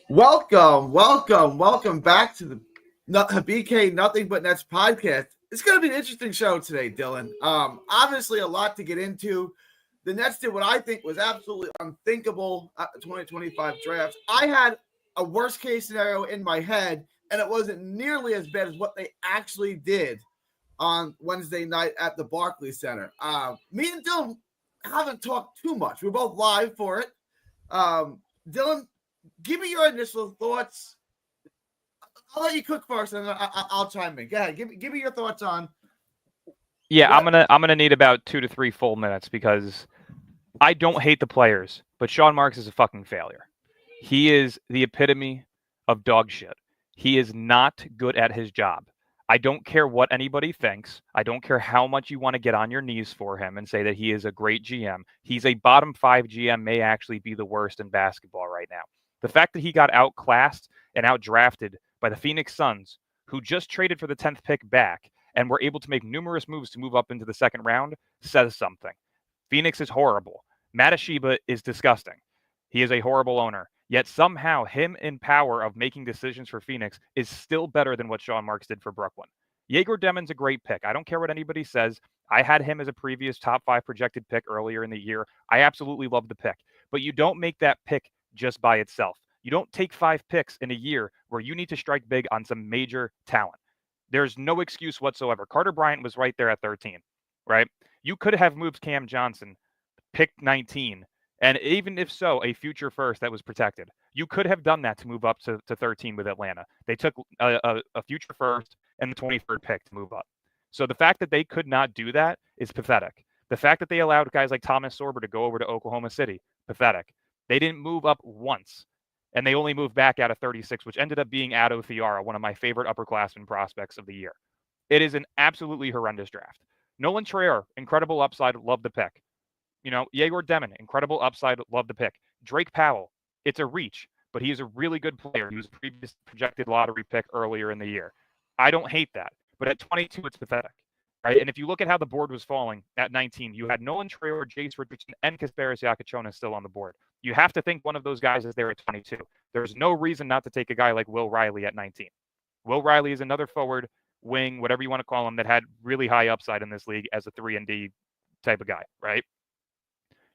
Welcome back to the BK Nothing But Nets podcast. It's going to be an interesting show today, Dylan. Obviously, a lot to get into. The Nets did what I think was absolutely unthinkable at the 2025 draft. I had a worst case scenario in my head, and it wasn't nearly as bad as what they actually did on Wednesday night at the Barclays Center. Me and Dylan haven't talked too much. We're both live for it. Dylan, give me your initial thoughts. I'll let you cook first, and I'll chime in. Go ahead. Give me your thoughts on. Yeah, I'm gonna need about 2 to 3 full minutes because I don't hate the players, but Sean Marks is a fucking failure. He is the epitome of dog shit. He is not good at his job. I don't care what anybody thinks. I don't care how much you want to get on your knees for him and say that he is a great GM. He's a bottom 5 GM, may actually be the worst in basketball right now. The fact that he got outclassed and outdrafted by the Phoenix Suns, who just traded for the 10th pick back and were able to make numerous moves to move up into the second round, says something. Phoenix is horrible. Matasheba is disgusting. He is a horrible owner. Yet somehow him in power of making decisions for Phoenix is still better than what Sean Marks did for Brooklyn. Yegor Demon's a great pick. I don't care what anybody says. I had him as a previous top 5 projected pick earlier in the year. I absolutely love the pick. But you don't make that pick just by itself. You don't take 5 picks in a year where you need to strike big on some major talent. There's no excuse whatsoever. Carter Bryant was right there at 13, right? You could have moved Cam Johnson, picked 19, and even if so, a future first that was protected. You could have done that to move up to 13 with Atlanta. They took a future first and the 23rd pick to move up. So the fact that they could not do that is pathetic. The fact that they allowed guys like Thomas Sorber to go over to Oklahoma City, pathetic. They didn't move up once, and they only moved back out of 36, which ended up being Ado Thiara, one of my favorite upperclassmen prospects of the year. It is an absolutely horrendous draft. Nolan Traore, incredible upside, love the pick. Yegor Demon, incredible upside, love the pick. Drake Powell, it's a reach, but he is a really good player. He was a previous projected lottery pick earlier in the year. I don't hate that, but at 22, it's pathetic, right? And if you look at how the board was falling at 19, you had Nolan Traore, Jace Richardson, and Kasparis Yakachona still on the board. You have to think one of those guys is there at 22. There's no reason not to take a guy like Will Riley at 19. Will Riley is another forward, wing, whatever you want to call him, that had really high upside in this league as a 3-and-D type of guy, right?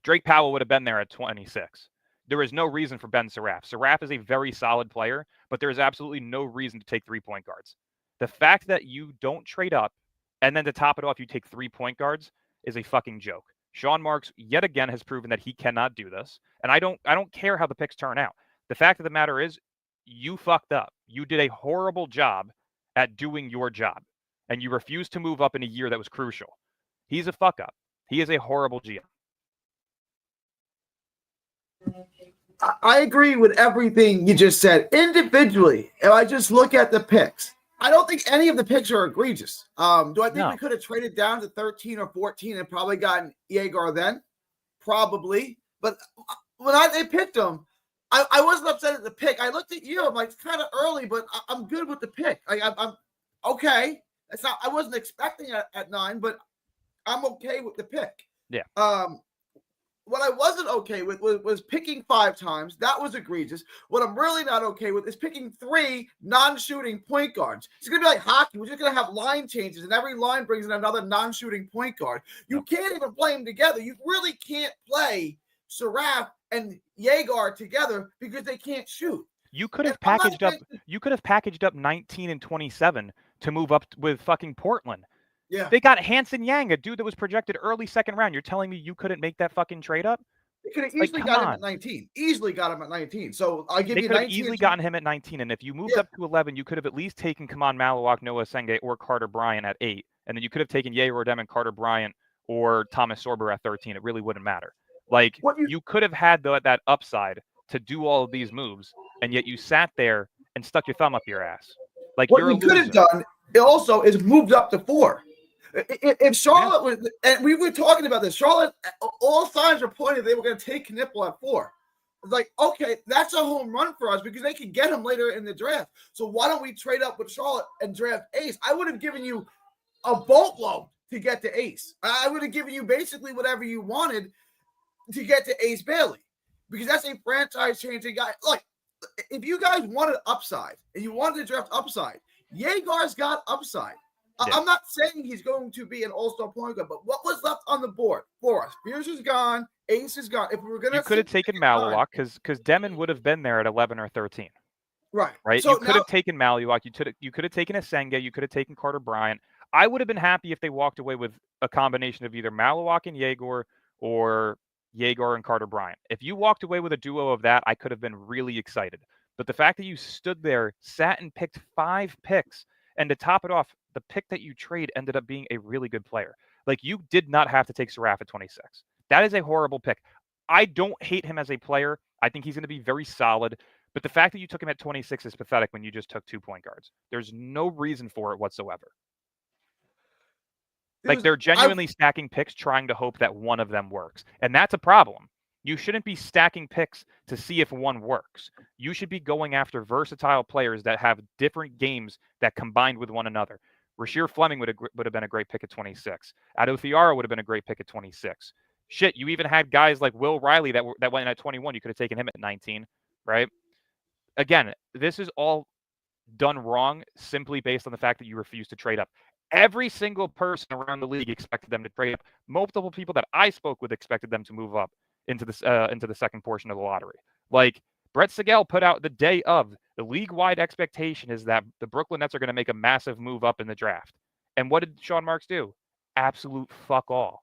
Drake Powell would have been there at 26. There is no reason for Ben Saraf. Saraf is a very solid player, but there is absolutely no reason to take 3 point guards. The fact that you don't trade up and then to top it off, you take 3 point guards is a fucking joke. Sean Marks yet again has proven that he cannot do this, and I don't care how the picks turn out. The fact of the matter is, you fucked up. You did a horrible job at doing your job, and you refused to move up in a year that was crucial. He's a fuck up. He is a horrible GM. I agree with everything you just said. Individually, if I just look at the picks, I don't think any of the picks are egregious. Do I think we could have traded down to 13 or 14 and probably gotten Yegor then? Probably. But when they picked him, I wasn't upset at the pick. I looked at you. I'm like, it's kind of early, but I'm good with the pick. I'm okay. It's not. I wasn't expecting it at 9, but I'm okay with the pick. Yeah. What I wasn't okay with was picking 5 times. That was egregious. What I'm really not okay with is picking 3 non-shooting point guards. It's going to be like hockey. We're just going to have line changes, and every line brings in another non-shooting point guard. You can't even play them together. You really can't play Saraf and Yegor together because they can't shoot. You could have packaged up. You could have packaged up 19 and 27 to move up with fucking Portland. Yeah. They got Hanson Yang, a dude that was projected early second round. You're telling me you couldn't make that fucking trade up? They could have easily got him at 19. Easily got him at 19. So I give you 19. They could have easily gotten him at 19. And if you moved up to 11, you could have at least taken Kaman Malawak, Noah Senge, or Carter Bryant at 8. And then you could have taken Yegor Demon, Carter Bryant, or Thomas Sorber at 13. It really wouldn't matter. Like, you could have had that upside to do all of these moves, and yet you sat there and stuck your thumb up your ass. Like, what you could have done also is moved up to 4. If Charlotte was, and we were talking about this, Charlotte, all signs were pointing they were going to take Knipple at 4. It's like, okay, that's a home run for us because they could get him later in the draft. So why don't we trade up with Charlotte and draft Ace? I would have given you a boatload to get to Ace. I would have given you basically whatever you wanted to get to Ace Bailey because that's a franchise-changing guy. Like, if you guys wanted upside and you wanted to draft upside, Yeager's got upside. Yeah. I'm not saying he's going to be an all-star point guard, but what was left on the board for us? Spears is gone. Ace is gone. If we were going to, you could have taken Maluak because Demon would have been there at 11 or 13. Right. So you could have taken Maluak. You could have taken Asenga. You could have taken Carter Bryant. I would have been happy if they walked away with a combination of either Maluak and Yeager or Yeager and Carter Bryant. If you walked away with a duo of that, I could have been really excited. But the fact that you stood there, sat and picked 5 picks, and to top it off, the pick that you trade ended up being a really good player. Like, you did not have to take Saraf at 26. That is a horrible pick. I don't hate him as a player. I think he's going to be very solid. But the fact that you took him at 26 is pathetic when you just took 2 point guards. There's no reason for it whatsoever. Like, they're genuinely stacking picks trying to hope that one of them works. And that's a problem. You shouldn't be stacking picks to see if one works. You should be going after versatile players that have different games that combined with one another. Rasheer Fleming would have been a great pick at 26. Adou Thiara would have been a great pick at 26. Shit, you even had guys like Will Riley that went in at 21. You could have taken him at 19, right? Again, this is all done wrong simply based on the fact that you refuse to trade up. Every single person around the league expected them to trade up. Multiple people that I spoke with expected them to move up into the second portion of the lottery. Like, Brett Sigel put out the day of, the league-wide expectation is that the Brooklyn Nets are going to make a massive move up in the draft. And what did Sean Marks do? Absolute fuck all.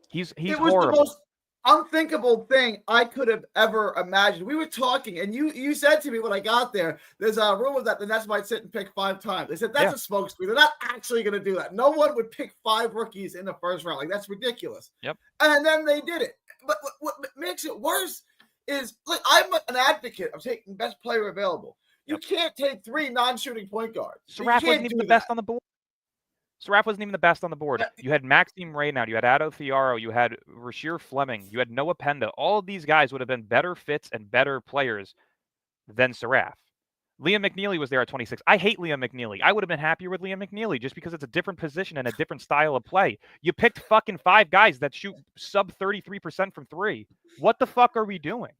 He's it was horrible. The most unthinkable thing I could have ever imagined. We were talking, and you said to me when I got there, there's a rumor that the Nets might sit and pick 5 times. They said that's a smokescreen. They're not actually going to do that. No one would pick 5 rookies in the first round. Like, that's ridiculous. Yep. And then they did it. But what makes it worse is, like, I'm an advocate of taking best player available. You can't take 3 non-shooting point guards. Saraf wasn't even the best on the board. Saraf wasn't even the best on the board. You had Maxime Reynaud, you had Adou Thiara, you had Rasheer Fleming, you had Noah Penda. All of these guys would have been better fits and better players than Saraf. Liam McNeely was there at 26. I hate Liam McNeely. I would have been happier with Liam McNeely just because it's a different position and a different style of play. You picked fucking 5 guys that shoot sub 33% from 3. What the fuck are we doing?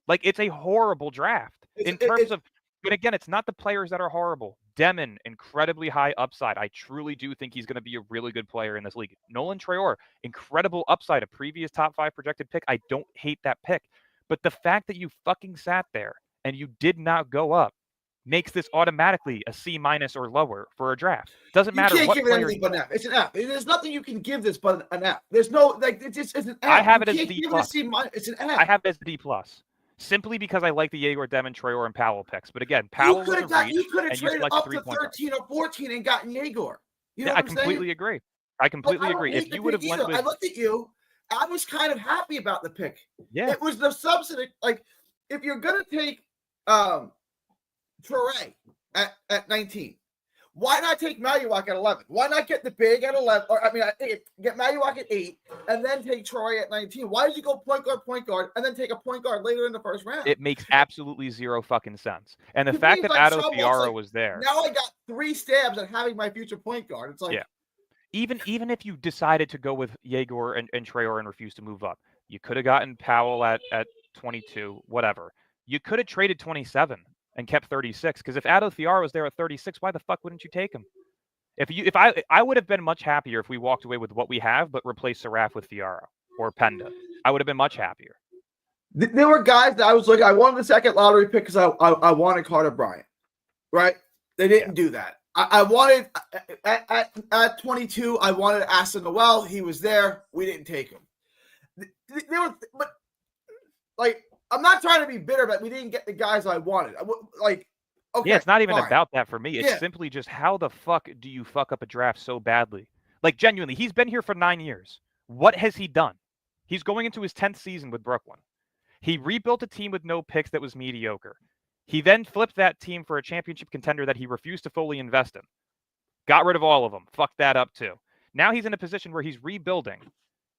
Like, it's a horrible draft in terms of, but again, it's not the players that are horrible. Demon, incredibly high upside. I truly do think he's going to be a really good player in this league. Nolan Traore, incredible upside, a previous top 5 projected pick. I don't hate that pick. But the fact that you fucking sat there and you did not go up makes this automatically a C- or lower for a draft. Doesn't matter what give player. It anything but an F. It's an F. There's nothing you can give this but an F. There's no, like, it's an F. I have it as a D+. It's an F. I have it as a D+. Simply because I like the Yeager, Demon, Traore, and Powell picks. But again, Powell you could have traded up to 13 or 14 and gotten Yeager. You know I completely agree. I completely agree. If you would have went with, I looked at you. I was kind of happy about the pick. Yeah, it was the subsidy. Like, if you're gonna take Traore at 19, why not take Maluak at 11? Why not get the big at 11? Or get Maluak at 8 and then take Traore at 19? Why did you go point guard, and then take a point guard later in the first round? It makes absolutely zero fucking sense. And the fact that Adou Thiara was there. Now I got 3 stabs at having my future point guard. It's like, yeah. Even if you decided to go with Yeager and Traore and refuse to move up, you could have gotten Powell at 22, whatever. You could have traded 27 and kept 36, because if Adou Thiara was there at 36, why the fuck wouldn't you take him? If I would have been much happier if we walked away with what we have, but replaced Saraf with Thiara or Penda. I would have been much happier. There were guys that I was looking. I wanted the second lottery pick because I wanted Carter Bryant, right? They didn't do that. I wanted at 22. I wanted Asa Noel. He was there. We didn't take him. But like, I'm not trying to be bitter, but we didn't get the guys I wanted. Like, okay, yeah, it's not even about that for me. It's simply just, how the fuck do you fuck up a draft so badly? Like, genuinely, he's been here for 9 years. What has he done? He's going into his 10th season with Brooklyn. He rebuilt a team with no picks that was mediocre. He then flipped that team for a championship contender that he refused to fully invest in. Got rid of all of them. Fucked that up too. Now he's in a position where he's rebuilding,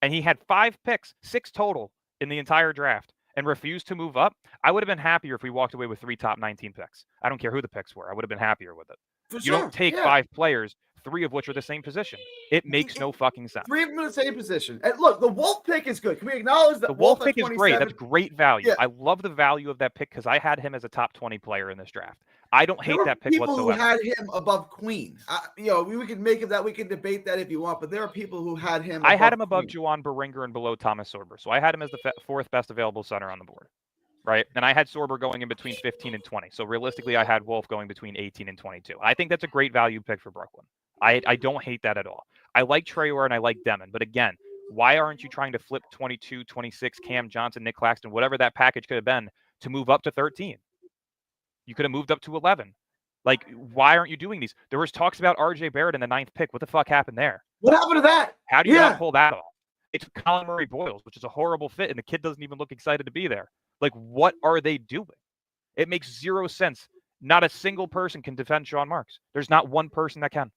and he had 5 picks, 6 total in the entire draft, and refused to move up. I would have been happier if we walked away with 3 top 19 picks. I don't care who the picks were. I would have been happier with it. You don't take 5 players, 3 of which are the same position. It makes no fucking sense. 3 of them in the same position. And look, the Wolf pick is good. Can we acknowledge that The Wolf pick is 27? great. That's great value. Yeah. I love the value of that pick because I had him as a top 20 player in this draft. I don't hate that pick people whatsoever. Who had him above Queen. We can make it that. We can debate that if you want, but there are people who had him. I had him above Juwan Beringer and below Thomas Sorber. So I had him as the 4th best available center on the board. Right. And I had Sorber going in between 15 and 20. So realistically, I had Wolf going between 18 and 22. I think that's a great value pick for Brooklyn. I don't hate that at all. I like Traore and I like Demon. But again, why aren't you trying to flip 22, 26, Cam Johnson, Nick Claxton, whatever that package could have been to move up to 13? You could have moved up to 11. Like, why aren't you doing these? There was talks about RJ Barrett in the 9th pick. What the fuck happened there? What happened to that? How do you not pull that off? It's Colin Murray Boyles, which is a horrible fit, and the kid doesn't even look excited to be there. Like, what are they doing? It makes zero sense. Not a single person can defend Sean Marks. There's not one person that can.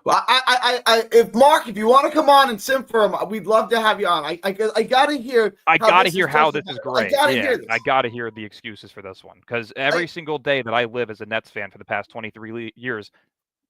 Well, if you want to come on and sim for him, we'd love to have you on. I gotta hear. I gotta hear how this is great. I gotta hear the excuses for this one because every single day that I live as a Nets fan for the past 23 years,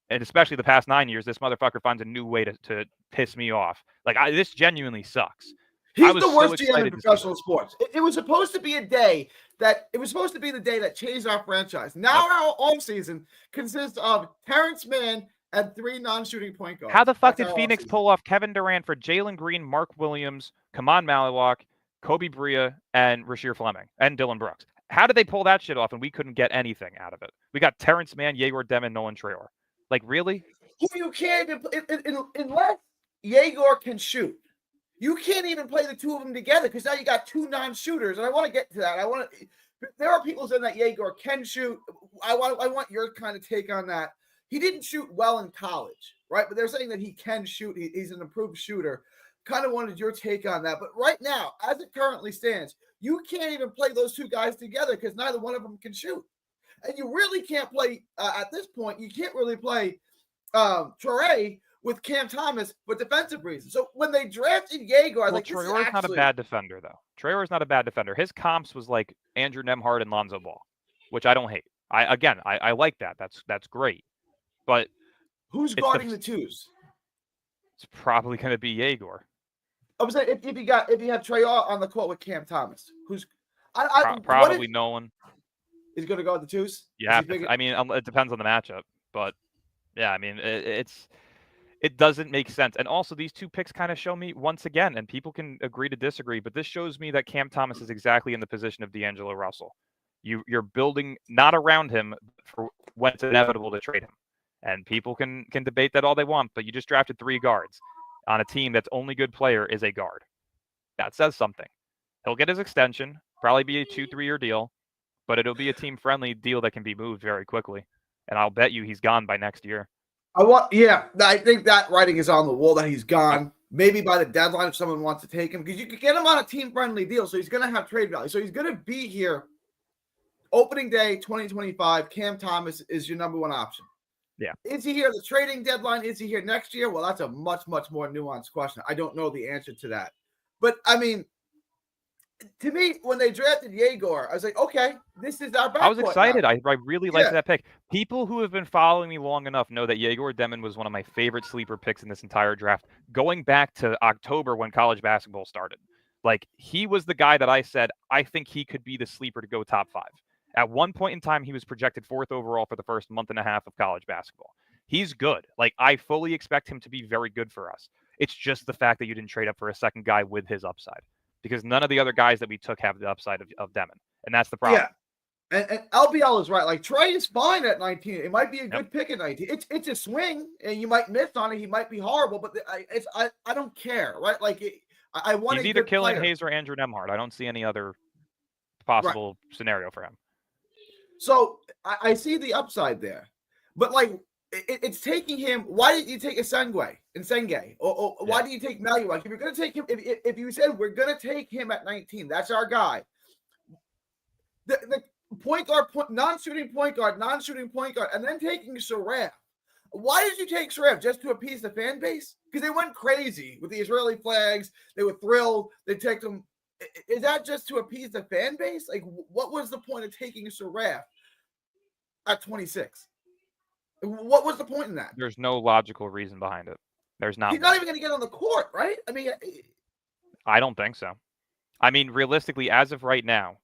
and especially the past 9 years, this motherfucker finds a new way to piss me off. Like, this genuinely sucks. He's the worst GM in professional sports. It was supposed to be the day that changed our franchise. Now our offseason consists of Terrence Mann and 3 non-shooting point guards. How the fuck did Phoenix pull off Kevin Durant for Jalen Green, Mark Williams, Kaman Maliwak, Kobe Bria, and Rasheer Fleming, and Dylan Brooks? How did they pull that shit off and we couldn't get anything out of it? We got Terrence Mann, Yegor Demon, Nolan Traore. Like, really? You can't unless Yegor can shoot. You can't even play the 2 of them together because now you got 2 non-shooters, and I want to get to that. There are people saying that Yegor can shoot. I want your kind of take on that. He didn't shoot well in college, right? But they're saying that he can shoot. He's an improved shooter. Kind of wanted your take on that. But right now, as it currently stands, you can't even play those 2 guys together because neither one of them can shoot. And you really can't play at this point. You can't really play Traore with Cam Thomas for defensive reasons. So when they drafted Yegor, I was Traore's not a bad defender, though. Traore's not a bad defender. His comps was like Andrew Nembhard and Lonzo Ball, which I don't hate. I like that. That's great. But who's guarding the 2s? It's probably going to be Yegor. I was saying if you have Traore on the court with Cam Thomas, who's probably Nolan. He's going to guard the 2s. Yeah, I mean, it depends on the matchup, but yeah, I mean, it doesn't make sense. And also, these 2 picks kind of show me once again, and people can agree to disagree, but this shows me that Cam Thomas is exactly in the position of D'Angelo Russell. You're building not around him for when it's inevitable to trade him. And people can debate that all they want, but you just drafted 3 guards on a team that's only good player is a guard. That says something. He'll get his extension, probably be a 2-3-year deal, but it'll be a team-friendly deal that can be moved very quickly. And I'll bet you he's gone by next year. I think that writing is on the wall that he's gone. Maybe by the deadline if someone wants to take him, because you could get him on a team-friendly deal, so he's going to have trade value. So he's going to be here opening day 2025. Cam Thomas is your number 1 option. Yeah. Is he here the trading deadline? Is he here next year? Well, that's a much, much more nuanced question. I don't know the answer to that. But, I mean, to me, when they drafted Yegor, I was like, okay, this is our backcourt. I was excited. Now. I really liked that pick. People who have been following me long enough know that Yegor Demon was one of my favorite sleeper picks in this entire draft, going back to October when college basketball started. Like, he was the guy that I said, I think he could be the sleeper to go top 5. At one point in time, he was projected 4th overall for the first month and a half of college basketball. He's good. Like, I fully expect him to be very good for us. It's just the fact that you didn't trade up for a second guy with his upside, because none of the other guys that we took have the upside of Demon. And that's the problem. Yeah. And LBL is right. Like, Trey is fine at 19. It might be a good pick at 19. It's a swing, and you might miss on it. He might be horrible, but I don't care, right? Like, I want. He's either Killian Hayes or Andrew Nembhard. I don't see any other possible scenario for him. So I see the upside there, but like it's taking him. Why didn't you take Senge? Or why do you take Maliwak? If you're going to take him, if you said we're going to take him at 19, that's our guy. The point guard, non-shooting point guard, and then taking Saraf. Why did you take Saraf? Just to appease the fan base? Because they went crazy with the Israeli flags. They were thrilled. They took them. Is that just to appease the fan base? Like, what was the point of taking Saraf at 26? What was the point in that? There's no logical reason behind it. There's not. He's not even going to get on the court, right? I mean, I don't think so. I mean, realistically, as of right now,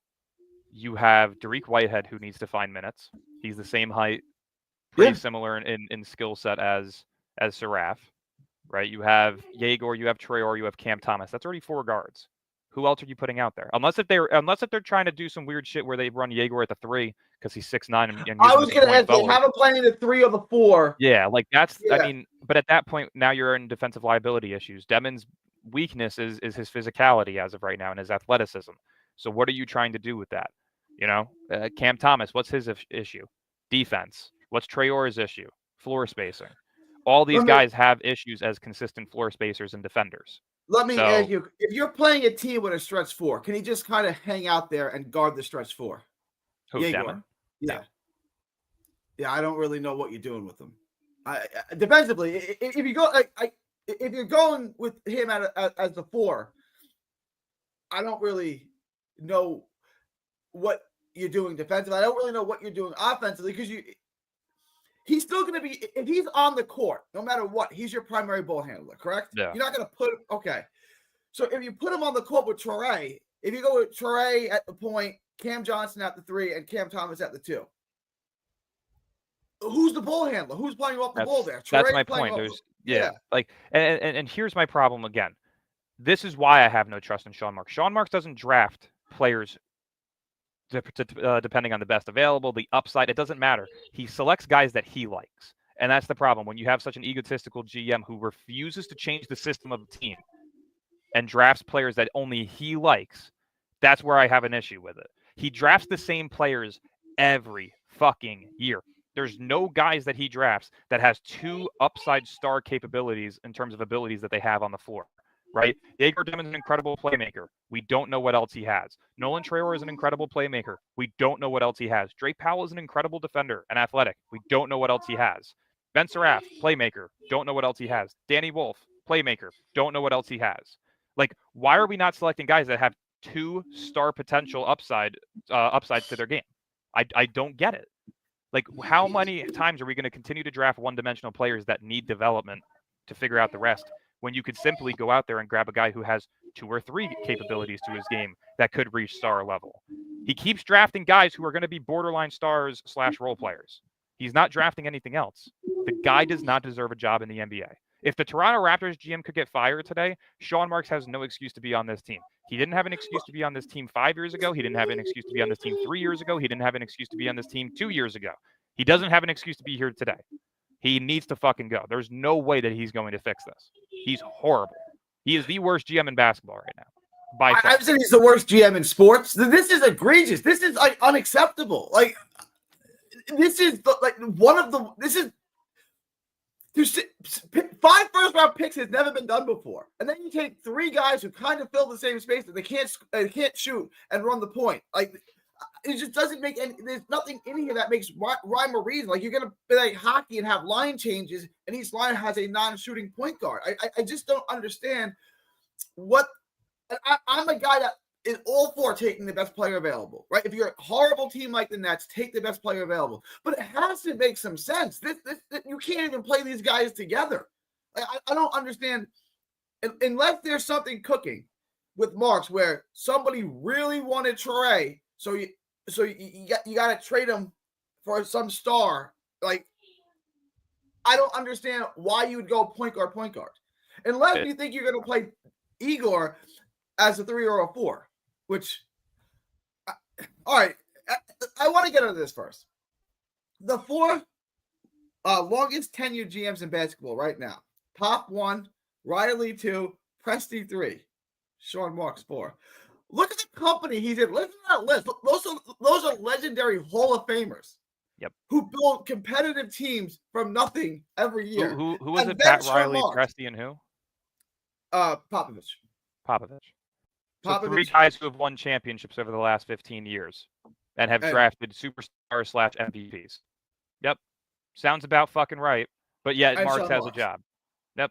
you have Dariq Whitehead who needs to find minutes. He's the same height, pretty similar in skill set as Saraf, right? You have Yegor, you have Traore, you have Cam Thomas. That's already 4 guards. Who else are you putting out there? Unless if they're trying to do some weird shit where they run Yegor at the 3 because he's 6'9" and I was going to ask you, have him playing the 3 or the 4. Yeah, like that's. Yeah. I mean, but at that point now you're in defensive liability issues. Demon's weakness is his physicality as of right now and his athleticism. So what are you trying to do with that? You know, Cam Thomas, what's his issue? Defense. What's Traore's issue? Floor spacing. All these guys have issues as consistent floor spacers and defenders. Let me ask you, if you're playing a team with a stretch 4, can he just kind of hang out there and guard the stretch 4? Who, Demon? Yeah. Yeah, I don't really know what you're doing with him. Defensively, if you go, if you're going with him as the 4, I don't really know what you're doing defensively. I don't really know what you're doing offensively because he's still going to be, if he's on the court, no matter what, he's your primary ball handler, correct? Yeah. You're not going to put him, okay. So if you put him on the court with Traore, if you go with Traore at the point, Cam Johnson at the 3, and Cam Thomas at the 2, who's the ball handler? Who's playing off the ball there? That's my point. There's like, and here's my problem again. This is why I have no trust in Sean Marks. Sean Marks doesn't draft players depending on the best available, the upside. It doesn't matter. He selects guys that he likes, and that's the problem when you have such an egotistical GM who refuses to change the system of the team and drafts players that only he likes. That's where I have an issue with it. He drafts the same players every fucking year. There's no guys that he drafts that has 2 upside star capabilities in terms of abilities that they have on the floor, right? Yegor Demon's an incredible playmaker. We don't know what else he has. Nolan Traore is an incredible playmaker. We don't know what else he has. Drake Powell is an incredible defender and athletic. We don't know what else he has. Ben Saraf, playmaker. Don't know what else he has. Danny Wolf, playmaker. Don't know what else he has. Like, why are we not selecting guys that have 2 star potential upsides to their game? I don't get it. Like, how many times are we going to continue to draft one-dimensional players that need development to figure out the rest when you could simply go out there and grab a guy who has 2 or 3 capabilities to his game that could reach star level? He keeps drafting guys who are going to be borderline stars / role players. He's not drafting anything else. The guy does not deserve a job in the NBA. If the Toronto Raptors GM could get fired today, Sean Marks has no excuse to be on this team. He didn't have an excuse to be on this team 5 years ago. He didn't have an excuse to be on this team 3 years ago. He didn't have an excuse to be on this team 2 years ago. He doesn't have an excuse to be here today. He needs to fucking go. There's no way that he's going to fix this. He's horrible. He is the worst GM in basketball right now. By far. I've said he's the worst GM in sports. This is egregious. This is like unacceptable. Like, this is there's 5 first-round picks has never been done before, and then you take 3 guys who kind of fill the same space that they can't shoot and run the point. Like, it just doesn't make any. There's nothing in here that makes rhyme or reason. Like, you're gonna play hockey and have line changes, and each line has a non-shooting point guard. I just don't understand what. I'm a guy that is all for taking the best player available, right? If you're a horrible team like the Nets, take the best player available. But it has to make some sense. This you can't even play these guys together. I don't understand unless there's something cooking with Marks where somebody really wanted Traore, so you got to trade him for some star. Like, I don't understand why you would go point guard, unless you think you're going to play Igor as a 3 or a 4. Which, all right, I want to get into this first. The 4 longest tenured GMs in basketball right now. Pop 1, Riley 2, Presti 3, Sean Marks 4. Look at the company he's in. Listen to that list. Those are legendary Hall of Famers. Yep. Who build competitive teams from nothing every year. Who was it? Pat Riley, Presti, and who? Popovich. So 3 guys who have won championships over the last 15 years and have drafted superstars / MVPs. Yep. Sounds about fucking right. But yet Marks has a job. Yep.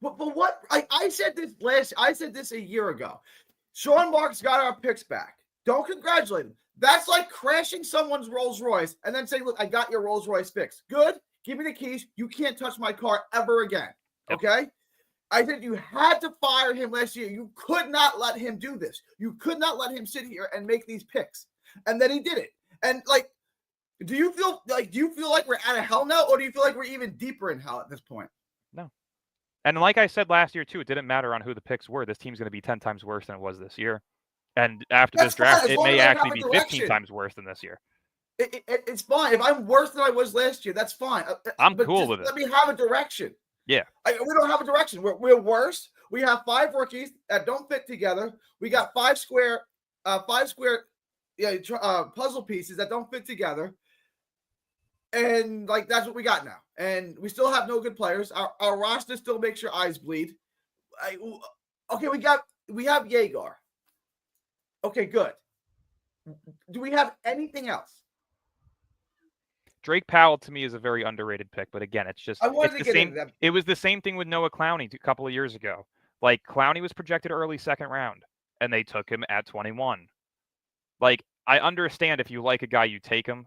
But what I said this a year ago. Sean Marks got our picks back. Don't congratulate him. That's like crashing someone's Rolls Royce and then saying, look, I got your Rolls Royce fixed. Good. Give me the keys. You can't touch my car ever again. Okay? I said you had to fire him last year. You could not let him do this. You could not let him sit here and make these picks. And then he did it. And like, do you feel like we're out of hell now, or do you feel like we're even deeper in hell at this point? No. And like I said last year too, it didn't matter on who the picks were. This team's going to be 10 times worse than it was this year. And after this draft, it may actually be 15 times worse than this year. It's fine. If I'm worse than I was last year, that's fine. I'm cool with it. Let me have a direction. Yeah. We don't have a direction. We're worse. We have 5 rookies that don't fit together. We got 5 square puzzle pieces that don't fit together. And like that's what we got now. And we still have no good players. Our roster still makes your eyes bleed. Okay, we have Yeager. Okay, good. Do we have anything else? Drake Powell to me is a very underrated pick, but again, it's just it was the same thing with Noah Clowney a couple of years ago. Like Clowney was projected early second round, and they took him at 21. Like I understand if you like a guy, you take him,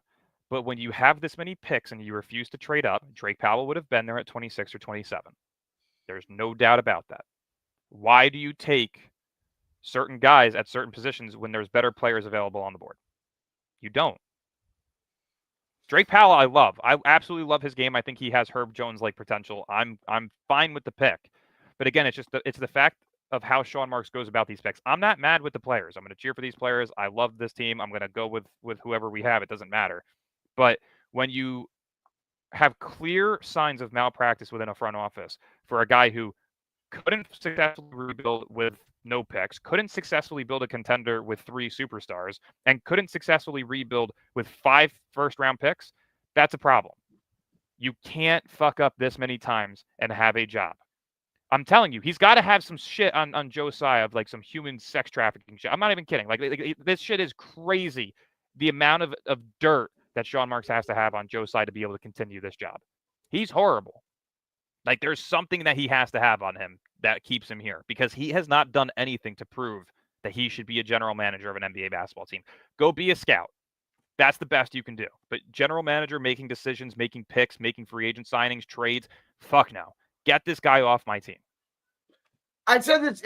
but when you have this many picks and you refuse to trade up, Drake Powell would have been there at 26 or 27. There's no doubt about that. Why do you take certain guys at certain positions when there's better players available on the board? You don't. Drake Powell, I love. I absolutely love his game. I think he has Herb Jones-like potential. I'm fine with the pick. But again, it's the fact of how Sean Marks goes about these picks. I'm not mad with the players. I'm going to cheer for these players. I love this team. I'm going to go with whoever we have. It doesn't matter. But when you have clear signs of malpractice within a front office for a guy who couldn't successfully rebuild with no picks, couldn't successfully build a contender with 3 superstars, and couldn't successfully rebuild with 5 first-round picks, that's a problem. You can't fuck up this many times and have a job. I'm telling you, he's got to have some shit on Josiah of like some human sex trafficking shit. I'm not even kidding. Like this shit is crazy. The amount of dirt that Sean Marks has to have on Josiah to be able to continue this job. He's horrible. Like there's something that he has to have on him that keeps him here because he has not done anything to prove that he should be a general manager of an NBA basketball team. Go be a scout. That's the best you can do. But general manager making decisions, making picks, making free agent signings, trades, fuck no. Get this guy off my team. I said this,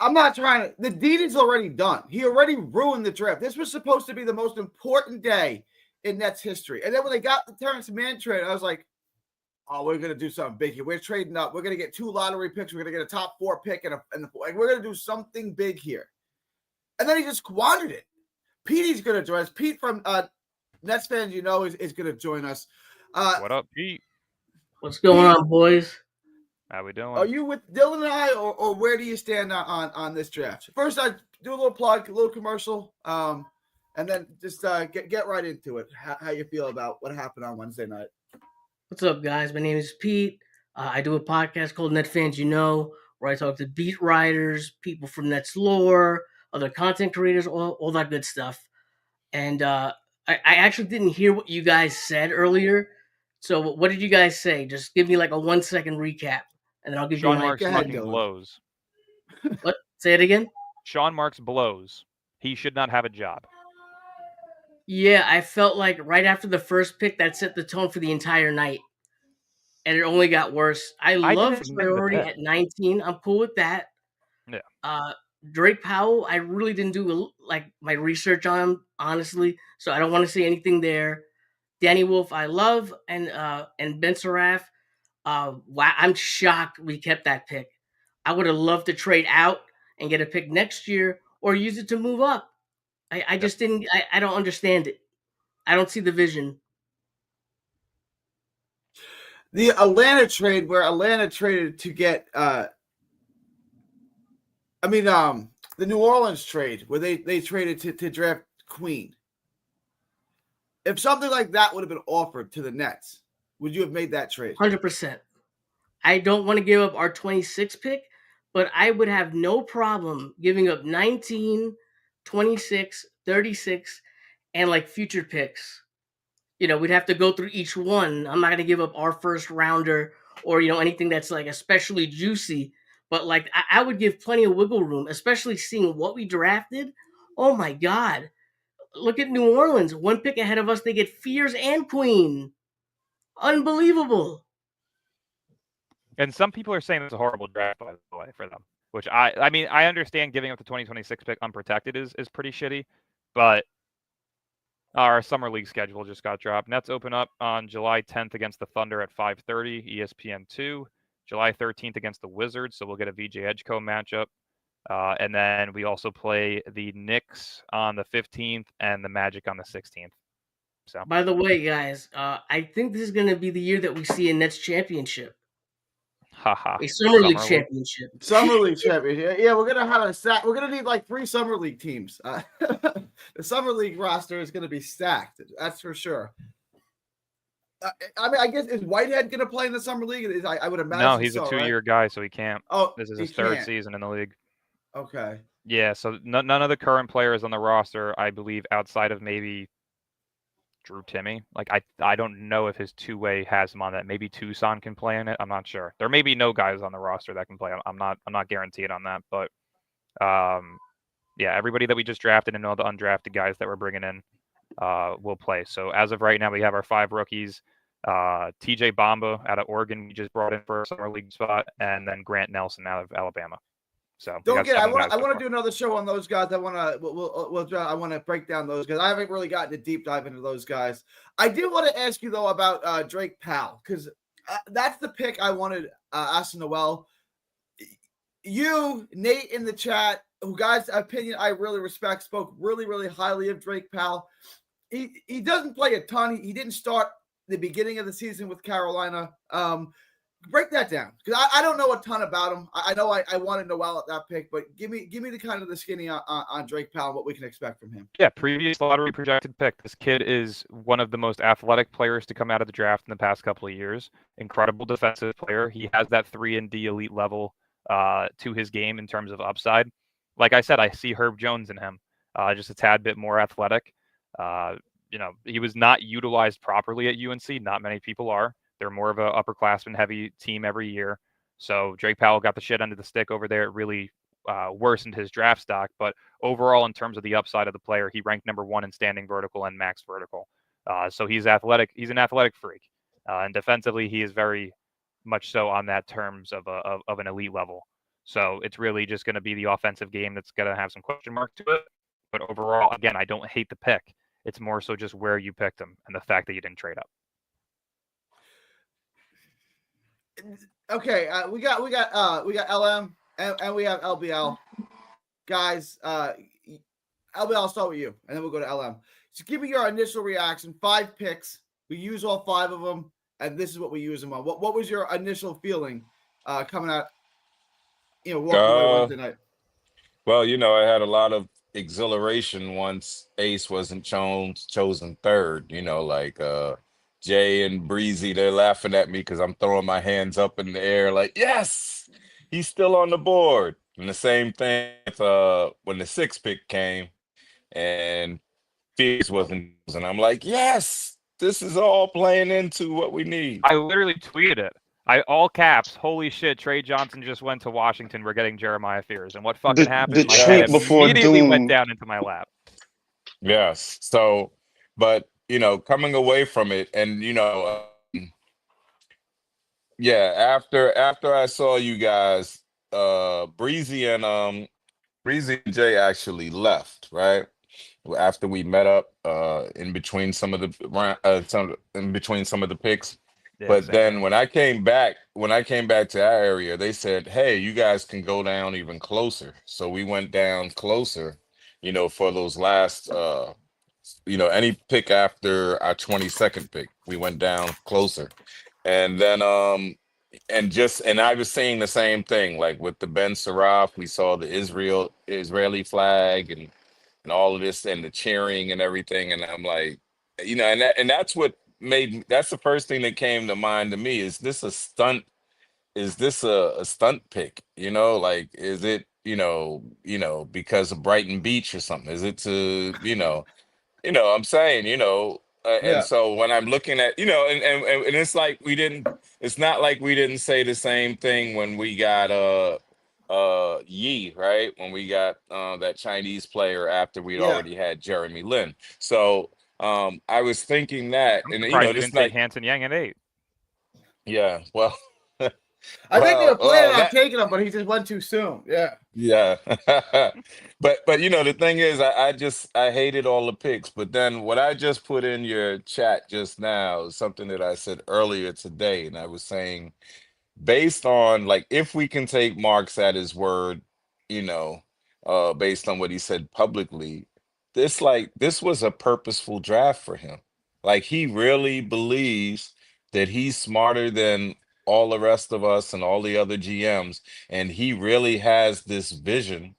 I'm not trying to, the deed is already done. He already ruined the draft. This was supposed to be the most important day in Nets history. And then when they got the Terrence Mann trade, I was like, oh, we're going to do something big here. We're trading up. We're going to get 2 lottery picks. We're going to get a top 4 pick. We're going to do something big here. And then he just squandered it. Petey's going to join us. Pete from Nets Fans, is going to join us. What up, Pete? What's going on, boys? How we doing? Are you with Dylan and I, or where do you stand on this draft? First, I do a little plug, a little commercial, and then just get right into it. How you feel about what happened on Wednesday night? What's up, guys? My name is Pete. I do a podcast called Net Fans, where I talk to beat writers, people from Nets lore, other content creators, all that good stuff. And I actually didn't hear what you guys said earlier. So what did you guys say? Just give me like a 1-second recap, and then I'll give Sean you my Marks fucking blows. What? Say it again? Sean Marks blows. He should not have a job. Yeah, I felt like right after the first pick, that set the tone for the entire night. And it only got worse. I love priority at 19. I'm cool with that. Yeah. Drake Powell, I really didn't do my research on him, honestly. So I don't want to say anything there. Danny Wolf, I love, and Ben Saraf. Wow, I'm shocked we kept that pick. I would have loved to trade out and get a pick next year or use it to move up. I just didn't. I don't understand it. I don't see the vision. The Atlanta trade, where Atlanta traded to get, the New Orleans trade, where they traded to draft Queen. If something like that would have been offered to the Nets, would you have made that trade? 100%. I don't want to give up our 26th pick, but I would have no problem giving up 19, 26, 36, and future picks. We'd have to go through each one. I'm not going to give up our first rounder or, anything that's especially juicy. But I would give plenty of wiggle room, especially seeing what we drafted Oh my God. Look at New Orleans. One pick ahead of us. They get Fears and Queen. Unbelievable. And some people are saying it's a horrible draft, by the way, for them. Which I mean, I understand giving up the 2026 pick unprotected is pretty shitty, but our summer league schedule just got dropped. Nets open up on July 10th against the Thunder at 5:30 ESPN2. July 13th against the Wizards, so we'll get a VJ Edgeco matchup. And then we also play the Knicks on the 15th and the Magic on the 16th. So, By the way, guys, I think this is going to be the year that we see a Nets championship, haha. a summer league championship. Summer league championship. Yeah, we're gonna have a stack. We're gonna need like 3 summer league teams. The summer league roster is gonna be stacked. That's for sure. I mean, I guess is Whitehead gonna play in the summer league? I would imagine. No, he's so, a 2-year right? guy, so he can't. Oh, This is he his third can't. season in the league. Okay. Yeah, so none of the current players on the roster, I believe, outside of maybe Drew Timmy. Like I don't know if his two-way has him on that. Maybe Tucson can play in it. I'm not sure. There may be no guys on the roster that can play. I'm not guaranteed on that, but yeah, everybody that we just drafted and all the undrafted guys that we're bringing in will play. So as of right now, we have our 5 rookies. TJ Bamba out of Oregon, we just brought in for a summer league spot, and then Grant Nelson out of Alabama. So Don't get. I want to do another show on those guys. I want to. I want to break down those guys. I haven't really gotten a deep dive into those guys. I do want to ask you though about Drake Powell, because that's the pick I wanted. Ask Noel. You, Nate, in the chat, who guys' opinion I really respect, spoke really highly of Drake Powell. He doesn't play a ton. He didn't start the beginning of the season with Carolina. Break that down, because I don't know a ton about him. I know I wanted Noel at that pick, but give me the kind of the skinny on Drake Powell, what we can expect from him. Yeah, previous lottery projected pick. This kid is one of the most athletic players to come out of the draft in the past couple of years. Incredible defensive player. He has that 3-and-D elite level to his game in terms of upside. Like I said, I see Herb Jones in him, just a tad bit more athletic. He was not utilized properly at UNC. Not many people are. They're more of a upperclassman heavy team every year. So Drake Powell got the shit under the stick over there. It really worsened his draft stock. But overall, in terms of the upside of the player, he ranked number 1 in standing vertical and max vertical. So he's athletic. He's an athletic freak. And defensively, he is very much so on that terms of an elite level. So it's really just going to be the offensive game that's going to have some question marks to it. But overall, again, I don't hate the pick. It's more so just where you picked him and the fact that you didn't trade up. Okay, we got LM and we have LBL. Guys, LBL, I'll start with you, and then we'll go to LM. So give me your initial reaction. 5 picks. We use all 5 of them, and this is what we use them on. What was your initial feeling coming out, walking away Wednesday night? Well, I had a lot of exhilaration once Ace wasn't chosen third, Jay and Breezy, they're laughing at me because I'm throwing my hands up in the air like, yes, he's still on the board. And the same thing when the 6th pick came and Fears wasn't, and I'm like, yes, this is all playing into what we need. I literally tweeted it. All caps, holy shit, Trey Johnson just went to Washington. We're getting Jeremiah Fears. And what fucking happened? The tweet before immediately Doom went down into my lap. Yes. So, but, coming away from it and, after I saw you guys, Breezy and Jay actually left, right? After we met up in between some of the picks. Yeah, but same. then when I came back to our area, they said, hey, you guys can go down even closer. So we went down closer, for those last any pick after our 22nd pick, we went down closer. And then and I was saying the same thing, like with the Ben Saraf, we saw the Israeli flag and all of this and the cheering and everything. And I'm like, and that's what that's the first thing that came to mind to me. Is this a stunt? Is this a stunt pick? Like, is it, because of Brighton Beach or something? Is it to, I'm saying, and so when I'm looking at, and it's like it's not like we didn't say the same thing when we got Yi, right? When we got that Chinese player after we'd Yeah. already had Jeremy Lin. So I was thinking that, I'm and surprised you this didn't take night, Hanson Yang at 8. yeah, well, I think they were planning on that taking him, but he just went too soon. Yeah. yeah. But the thing is, I hated all the picks, but then what I just put in your chat just now is something that I said earlier today, and I was saying, based on, like, if we can take Marks at his word, based on what he said publicly, this was a purposeful draft for him. Like, he really believes that he's smarter than all the rest of us and all the other GMs, and he really has this vision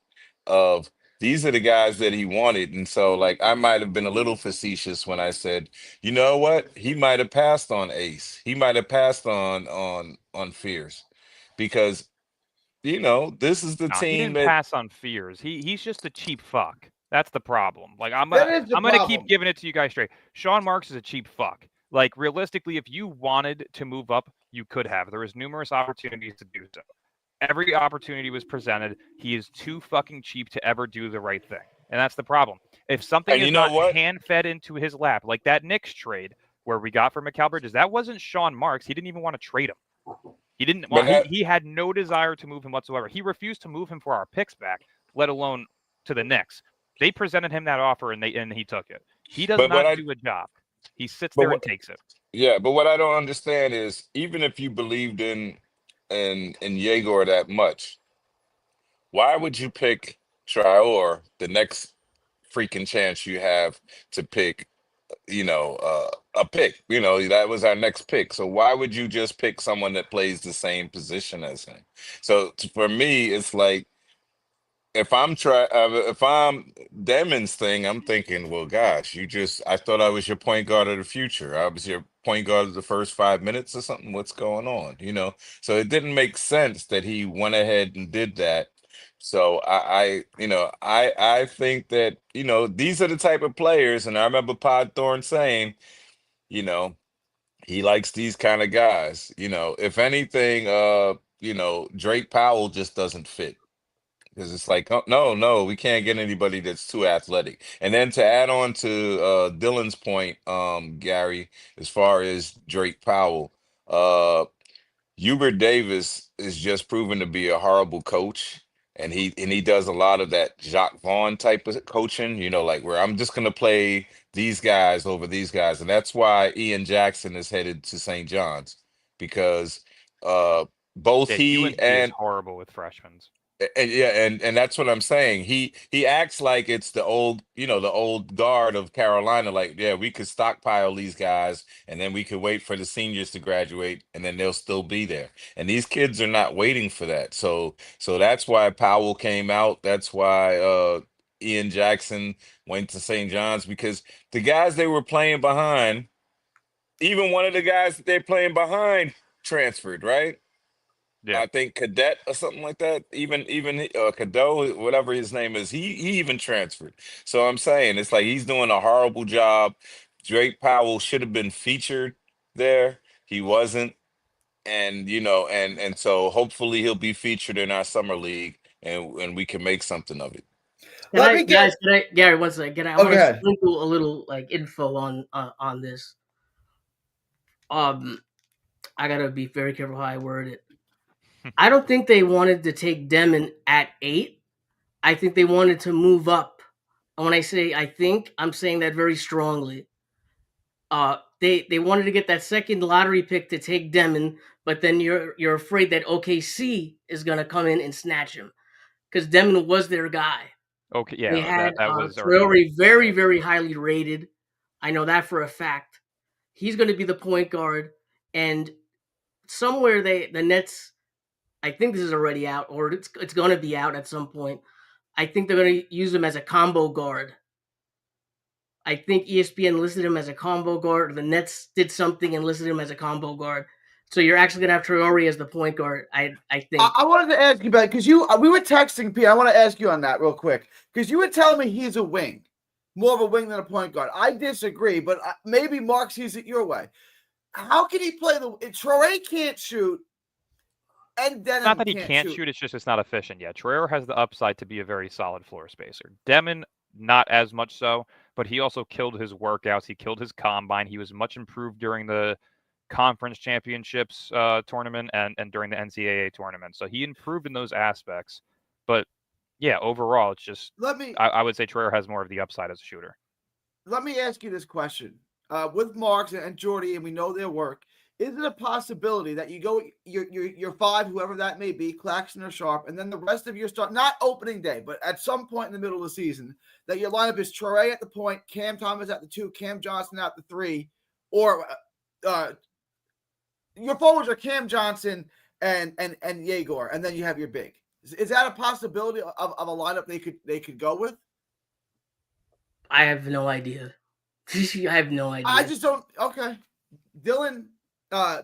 of these are the guys that he wanted. And so, like, I might have been a little facetious when I said, you know what? He might have passed on Ace. He might have passed on Fears, because this is the Nah, he team didn't that. pass on Fears. He's just a cheap fuck. That's the problem. Like, I'm That is the gonna keep problem. giving it to you guys straight. Sean Marks is a cheap fuck. Like, realistically, if you wanted to move up, you could have. There was numerous opportunities to do so. Every opportunity was presented. He is too fucking cheap to ever do the right thing. And that's the problem. If something And is you know not what? hand-fed into his lap, like that Knicks trade where we got for Mikal Bridges, that wasn't Sean Marks. He didn't even want to trade him. He didn't But want. He had no desire to move him whatsoever. He refused to move him for our picks back, let alone to the Knicks. They presented him that offer, and he took it. He does but what not I do a job. He sits but there what and takes it. yeah, but what I don't understand is, even if you believed in Yegor that much, why would you pick Traore the next freaking chance you have to pick, a pick? That was our next pick. So why would you just pick someone that plays the same position as him? So for me, it's like, if I'm Demon's thing, I'm thinking, well, gosh, I thought I was your point guard of the future. I was your point guard of the first 5 minutes or something. What's going on? So it didn't make sense that he went ahead and did that. So I think that, these are the type of players, and I remember Pod Thorne saying, you know, he likes these kind of guys. If anything, Drake Powell just doesn't fit. Because it's like, oh, no, we can't get anybody that's too athletic. And then to add on to Dylan's point, Gary, as far as Drake Powell, uh, Hubert Davis is just proven to be a horrible coach. And he does a lot of that Jacques Vaughn type of coaching, like, where I'm just gonna play these guys over these guys. And that's why Ian Jackson is headed to St. John's, because both Yeah, he UNC is and horrible with freshmen. yeah, and that's what I'm saying. He acts like it's the old guard of Carolina. Like, yeah, we could stockpile these guys, and then we could wait for the seniors to graduate, and then they'll still be there. And these kids are not waiting for that. So that's why Powell came out. That's why Ian Jackson went to St. John's, because the guys they were playing behind, even one of the guys that they're playing behind transferred, right? Yeah. I think Cadet or something like that. Even Cadeau, whatever his name is, he even transferred. So I'm saying, it's like he's doing a horrible job. Drake Powell should have been featured there. He wasn't, and and so hopefully he'll be featured in our summer league, and we can make something of it. Gary, one second. I want to sprinkle a little info on this. I gotta be very careful how I word it. I don't think they wanted to take Demon at 8. I think they wanted to move up. And when I say I think, I'm saying that very strongly. They wanted to get that second lottery pick to take Demon, but then you're afraid that OKC is gonna come in and snatch him, because Demon was their guy. Okay, yeah, They had that was Traore very, very highly rated. I know that for a fact. He's going to be the point guard, and somewhere the Nets, I think this is already out, or it's going to be out at some point. I think they're going to use him as a combo guard. I think ESPN listed him as a combo guard. The Nets did something and listed him as a combo guard. So you're actually going to have Traore as the point guard, I think. I wanted to ask you about it, because we were texting, Pete. I want to ask you on that real quick, because you were telling me he's a wing, more of a wing than a point guard. I disagree, but maybe Mark sees it your way. How can he play if Traore can't shoot, And Denham Not that he can't shoot, it's just it's not efficient yet. Troyer has the upside to be a very solid floor spacer. Demon, not as much so, but he also killed his workouts. He killed his combine. He was much improved during the conference championships tournament and during the NCAA tournament. So he improved in those aspects. But yeah, overall, it's just I would say Troyer has more of the upside as a shooter. Let me ask you this question. With Marks and Jordy, and we know their work, is it a possibility that you go your five, whoever that may be, Claxton or Sharp, and then the rest of your start, not opening day, but at some point in the middle of the season, that your lineup is Troyer at the point, Cam Thomas at the 2, Cam Johnson at the 3, or your forwards are Cam Johnson and Yegor, and then you have your big. Is that a possibility of a lineup they could go with? I have no idea. I have no idea. I just don't. Okay, Dylan,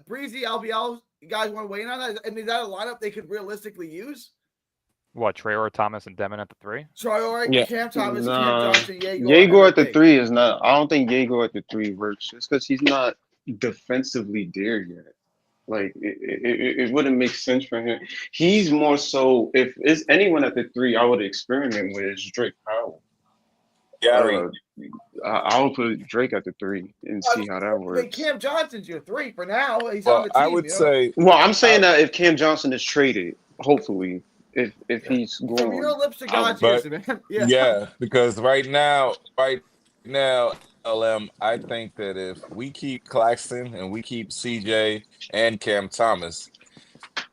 Breezy, LBL, you guys want to weigh in on that? I mean, is that a lineup they could realistically use? What, Troyer, Thomas, and Demon at the 3? Troyer, Cam Thomas, Cam Johnson, Yegor at the 3 is not. I don't think Yegor at the 3 works just because he's not defensively there yet. Like it wouldn't make sense for him. He's more so. If it's anyone at the 3, I would experiment with is Drake Powell. Gary, I would put Drake at the 3 and see how that works. Cam Johnson's your 3 for now. He's well, on the team. I would say. Well, I'm saying that if Cam Johnson is traded, hopefully, if he's going, from your lips to God's ears, man. Yeah, because right now, LM, I think that if we keep Claxton and we keep CJ and Cam Thomas,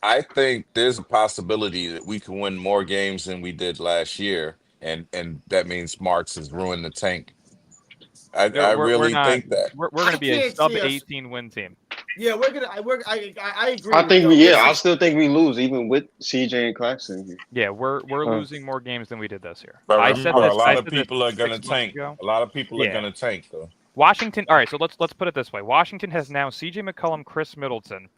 I think there's a possibility that we can win more games than we did last year, and that means Marks has ruined the tank. I really think that we're going to be a sub 18 win team. Yeah, we're gonna. I agree. I think I still think we lose even with CJ and Claxton. Yeah, we're losing more games than we did this year. But I remember, said this, a lot of people are going to 6 months tank. ago. A lot of people are going to tank, though. Washington. All right, so let's put it this way. Washington has now CJ McCollum, Chris Middleton,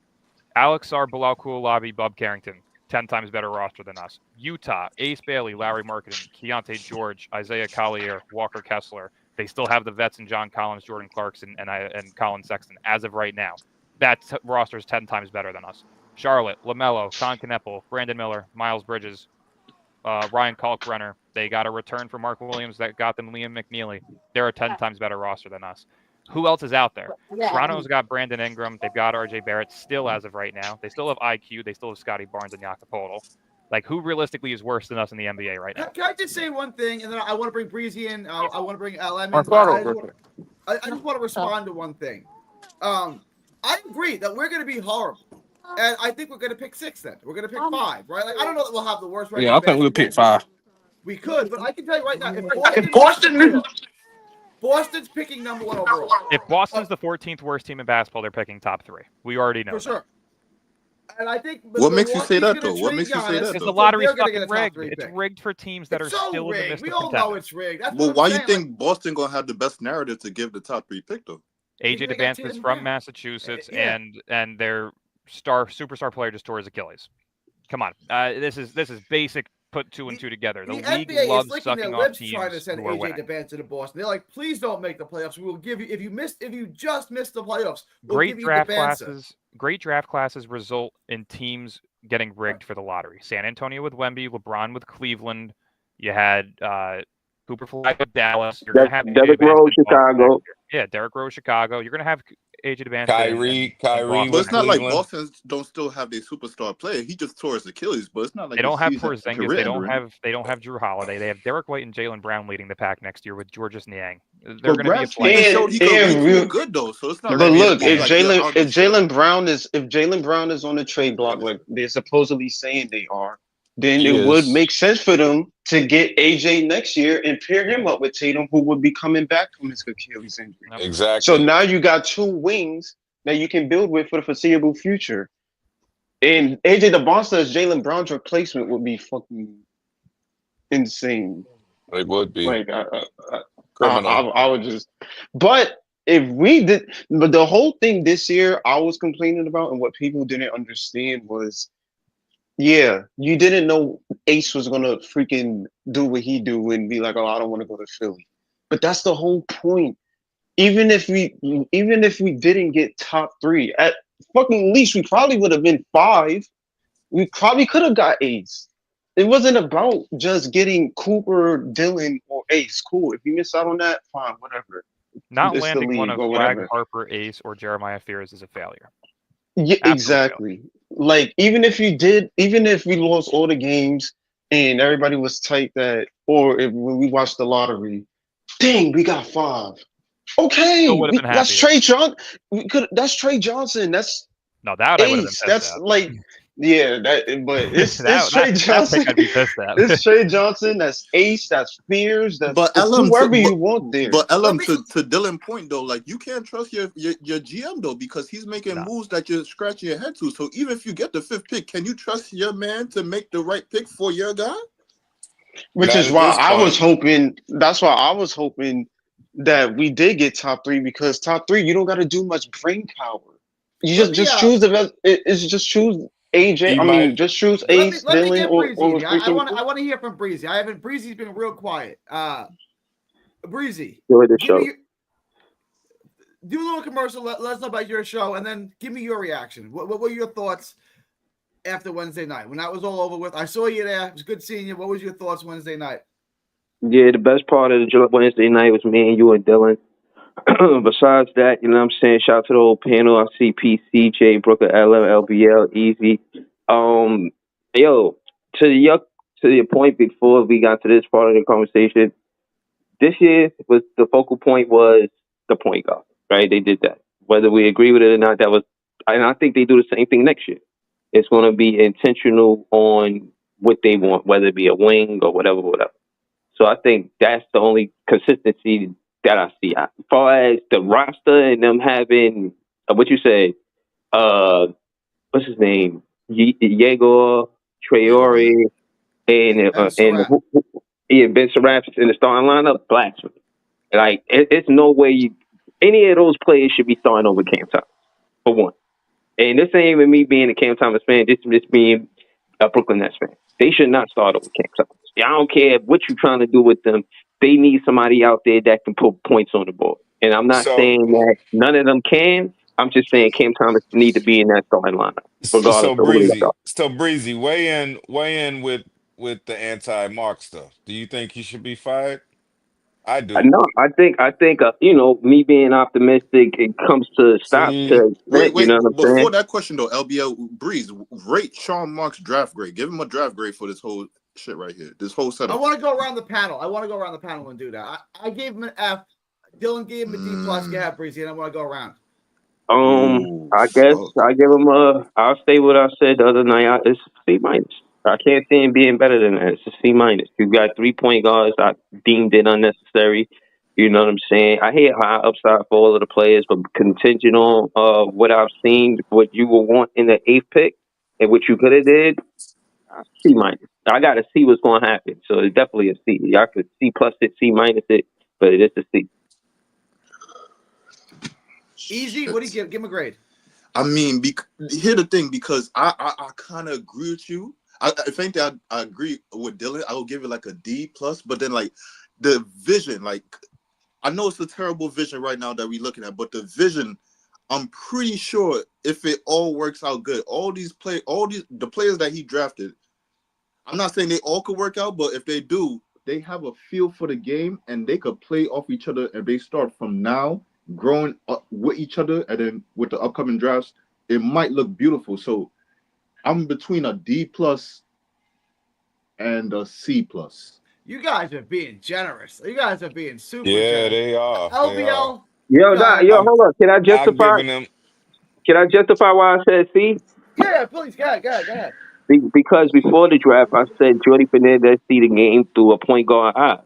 Alex R, Bilal Coulibaly, Bob Carrington, 10 times better roster than us. Utah, Ace Bailey, Larry Marketing, Keontae George, Isaiah Collier, Walker Kessler. They still have the vets in John Collins, Jordan Clarkson, and Colin Sexton as of right now. That roster is 10 times better than us. Charlotte, LaMelo, Con Kneppel, Brandon Miller, Miles Bridges, Ryan Kalkbrenner. They got a return from Mark Williams that got them Liam McNeely. They're a 10 times better roster than us. Who else is out there? Toronto's got Brandon Ingram. They've got RJ Barrett still as of right now. They still have IQ. They still have Scotty Barnes and Jakob Poeltl. Like, who realistically is worse than us in the NBA right now? Can I just say one thing, and then I want to bring Breezy in. I want to bring LM in. I just want to respond to one thing. I agree that we're going to be horrible. And I think we're going to pick 6 then. We're going to pick 5, right? Like, I don't know that we'll have the worst record. Yeah, I think we'll pick 5. We could, but I can tell you right now, if Boston's picking number 1 overall. If Boston's the 14th worst team in basketball, they're picking top 3. We already know For sure. And I think what makes you say that, though? What makes you say that? Because the lottery's fucking rigged. It's rigged for teams that are still in the midst of We all know it's rigged. Well, why you think Boston going to have the best narrative to give the top 3 pick, though? AJ DeBantis is from Massachusetts, and their superstar player just tore his Achilles. Come on, this is basic. Put 2 and 2 together. The league NBA loves is licking sucking their off lips teams trying to send who are AJ winning. DeBantis to Boston. They're like, please don't make the playoffs. We will give you if you just missed the playoffs. Great draft classes result in teams getting rigged for the lottery. San Antonio with Wemby, LeBron with Cleveland. You had Cooper Flag with Dallas. You're gonna have Derrick Rose, Chicago. Yeah, Derrick Rose, Chicago. You're gonna have AJ DeBantis. Kyrie. But it's not Cleveland. like Boston don't still have their superstar player. He just tore his Achilles, but it's not like They don't have he's Porzingis. They don't have Drew Holiday. They have Derek White and Jaylen Brown leading the pack next year with Georges Niang. They're going to be a player. showed he could be good though, so it's not. But look, if like Jaylen Brown is on the trade block, like they're supposedly saying they are, then it would make sense for them to get AJ next year and pair him up with Tatum, who would be coming back from his Achilles injury. Exactly. So now you got 2 wings that you can build with for the foreseeable future. And AJ DeBonsta as Jaylen Brown's replacement would be fucking insane. It would be. Like Criminal. I would just. But if we did, but the whole thing this year I was complaining about, and what people didn't understand was, yeah, you didn't know Ace was gonna freaking do what he do and be like, oh, I don't want to go to Philly. But that's the whole point. Even if we didn't get top 3, at fucking least we probably would have been 5. We probably could have got Ace. It wasn't about just getting Cooper, Dylan, or Ace. Cool. If you miss out on that, fine, whatever. Not It's the landing one league of or Flag, whatever. Harper, Ace, or Jeremiah Fears is a failure. Yeah, Absolute failure. exactly. Like even if we lost all the games and everybody was tight that, or if when we watched the lottery, dang, we got 5. Okay, Still would have been that's happier. Trey Johnson. That's Trey Johnson. That's No, that I would have been Ace. pissed That's at. like, yeah, but it's that Trey Johnson. pick I'd be pissed at. It's Trey Johnson. That's Ace. That's Fears. That's But LM whoever you want there. but Let LM me- to Dylan point though, like you can't trust your GM though because he's making No. moves that you're scratching your head to. So even if you get the 5th pick, can you trust your man to make the right pick for your guy? Which Not is at why this I was point. hoping. That's why I was hoping that we did get top 3 because top 3 you don't got to do much brain power. You Let me, just choose the best. It's just choose AJ. He I mean, might. just choose let me Ace, let me Dylan, get Breezy. or I want to hear from Breezy. Breezy's been real quiet. Breezy, Enjoy the give show. me do a little commercial. Let us know about your show, and then give me your reaction. What were your thoughts after Wednesday night when that was all over with? I saw you there. It was good seeing you. What was your thoughts Wednesday night? Yeah, the best part of the Wednesday night was me and you and Dylan. Besides that, you know what I'm saying? Shout out to the whole panel. I see PC, J, Brooker, LM, LBL, Easy. Yo, to your point before we got to this part of the conversation, this year was the focal point was the point guard, right? They did that. Whether we agree with it or not, and I think they do the same thing next year. It's going to be intentional on what they want, whether it be a wing or whatever. So I think that's the only consistency that I see. As far as the roster and them having what you said, what's his name, Yegor Traore, and Ben Surratt in the starting lineup, blasphemy. Like it's no way any of those players should be starting over Cam Thomas for one. And this ain't even me being a Cam Thomas fan. This being a Brooklyn Nets fan. They should not start over Cam Thomas. I don't care what you're trying to do with them. They need somebody out there that can put points on the board. And I'm not So saying that none of them can. I'm just saying Cam Thomas need to be in that starting lineup, regardless of who they are. Breezy, weigh in with the anti-Mark stuff. Do you think he should be fired? I do. No, I think me being optimistic, it comes to stop See, to Wait, you know what I'm before saying? that question though, LBL Breeze, rate Sean Marks draft grade. Give him a draft grade for this whole shit right here. This whole I setup. want to go around the panel. And do that. I gave him an F. Dylan gave him a D plus. Yeah, Breezy, and I want to go around. I guess I give him I'll stay what I said the other night. It's C minus. I can't see him being better than that. It's a C minus. You got 3-point guards. I deemed it unnecessary. You know what I'm saying? I hate high upside for all of the players, but contingent on what I've seen, what you will want in the 8th pick, and what you could have did, C minus. I got to see what's going to happen. So it's definitely a C. I could C plus it, C minus it, but it is a C. Easy. What do you give? Give him a grade. I mean, here's the thing, because I kind of agree with you. I think that I agree with Dylan. I will give it like a D plus, but then like the vision, like I know it's a terrible vision right now that we're looking at, but the vision, I'm pretty sure if it all works out good, the players that he drafted, I'm not saying they all could work out, but if they do, they have a feel for the game and they could play off each other, and they start from now growing up with each other, and then with the upcoming drafts, it might look beautiful. So I'm between a D plus and a C plus. You guys are being generous. You guys are being super yeah, generous. they are. LBL. Yo, hold on. Can I I'm justify? giving them. Can I justify why I said C? Yeah, please. Go ahead. Because before the draft, I said Jordy Fernandez see the game through a point guard eye.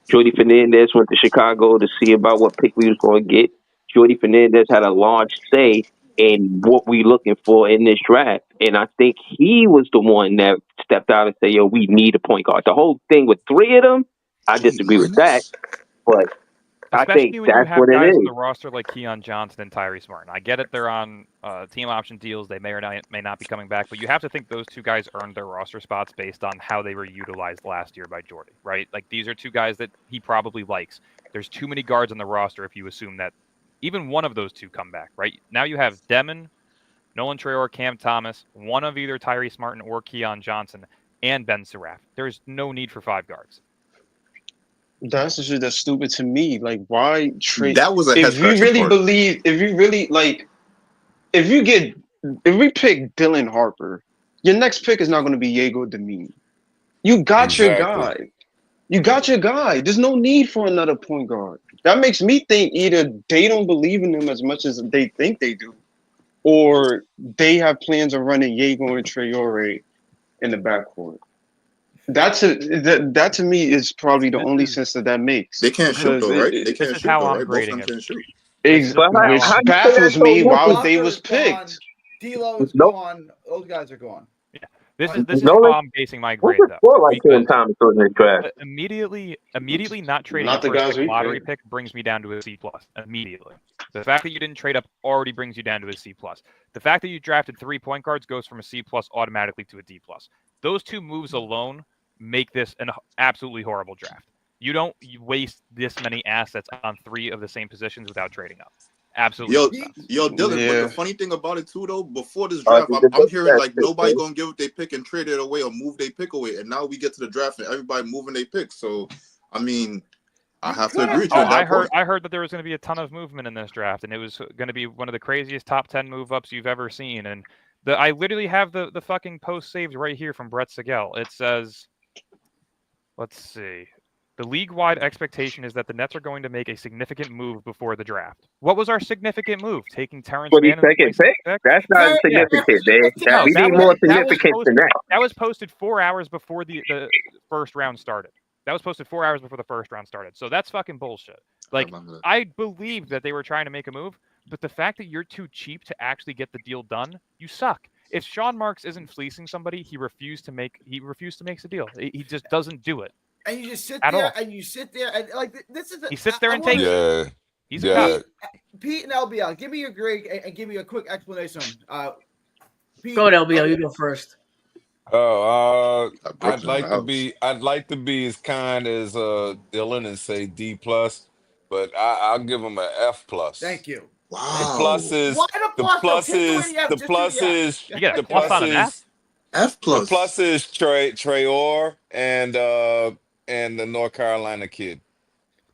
Jordy Fernandez went to Chicago to see about what pick we was going to get. Jordy Fernandez had a large say in what we looking for in this draft. And I think he was the one that stepped out and said, yo, we need a point guard. The whole thing with 3 of them, I disagree with that. But I Especially think when you that's have what it guys is. on the roster like Keon Johnson and Tyrese Martin. I get it; they're on team option deals. They may or may not be coming back, but you have to think those 2 guys earned their roster spots based on how they were utilized last year by Jordy, right? Like these are 2 guys that he probably likes. There's too many guards on the roster if you assume that even one of those 2 come back, right? Now you have Demon, Nolan Traore, Cam Thomas, one of either Tyrese Martin or Keon Johnson, and Ben Seraph. There's no need for 5 guards. That's the shit that's stupid to me. Like, why trade? That was a head If you scratching really part. believe, if you really like, if we pick Dylan Harper, your next pick is not going to be Diego Demine. You got your Exactly. guy. You got your guy. There's no need for another point guard. That makes me think either they don't believe in him as much as they think they do, or they have plans of running Diego and Traore in the backcourt. That to me is probably the This only is- sense that makes. They can't shoot because though, right? it- They can't is shoot how though, I'm right? Both of grading them it. can't shoot. Ex- But how which you say baffles that so me why much? they Walker was is gone. picked. D'Lo is Nope. gone. Those guys are gone. This is Nolan- how I'm basing my What's grade, the though. score like Cam Because Thomas in this draft? immediately not trading Not a the first guys pick we lottery picked. pick brings me down to a C+. Immediately. The fact that you didn't trade up already brings you down to a C+. The fact that you drafted 3 point guards goes from a C+ automatically to a D+. Those 2 moves alone make this an absolutely horrible draft. You don't waste this many assets on 3 of the same positions without trading up. Absolutely. Yo, Dylan, but Yeah. the funny thing about it too, though, before this All right, draft, the I'm hearing best like pick, nobody man. gonna give up their pick and trade it away or move their pick away, and now we get to the draft and everybody moving their picks. So, I mean, I have to agree with you Oh, on that point. I heard that there was going to be a ton of movement in this draft, and it was going to be one of the craziest top 10 move ups you've ever seen. And I literally have the fucking post saved right here from Brett Sigel. It says, let's see. The league-wide expectation is that the Nets are going to make a significant move before the draft. What was our significant move? Taking Terrence Mann in the 22nd place of pick? pick? That's not Yeah. significant, man. No, We that need was- more that was significance than that. That was posted 4 hours before the first round started. That was posted 4 hours before the first round started. So that's fucking bullshit. Like, I remember that. I believe that they were trying to make a move, but the fact that you're too cheap to actually get the deal done, you suck. If Sean Marks isn't fleecing somebody, he refused to make the deal. He just doesn't do it. And you just sit At there all. and you sit there and like this is. He sits there and wanna- takes it. Yeah. He's a Yeah. cunt. Pete and LBL, give me your grade and give me a quick explanation. Pete, Go ahead, LBL. You go first. Oh, I broke I'd down like the to house. be as kind as Dylan and say D+, but I'll give him an F+. Thank you. The Wow. plus is Why the plus? plus Just do is any F, the just do plus the F. is You get the a plus plus on an F? is F the plus. plus is Traore and the North Carolina kid.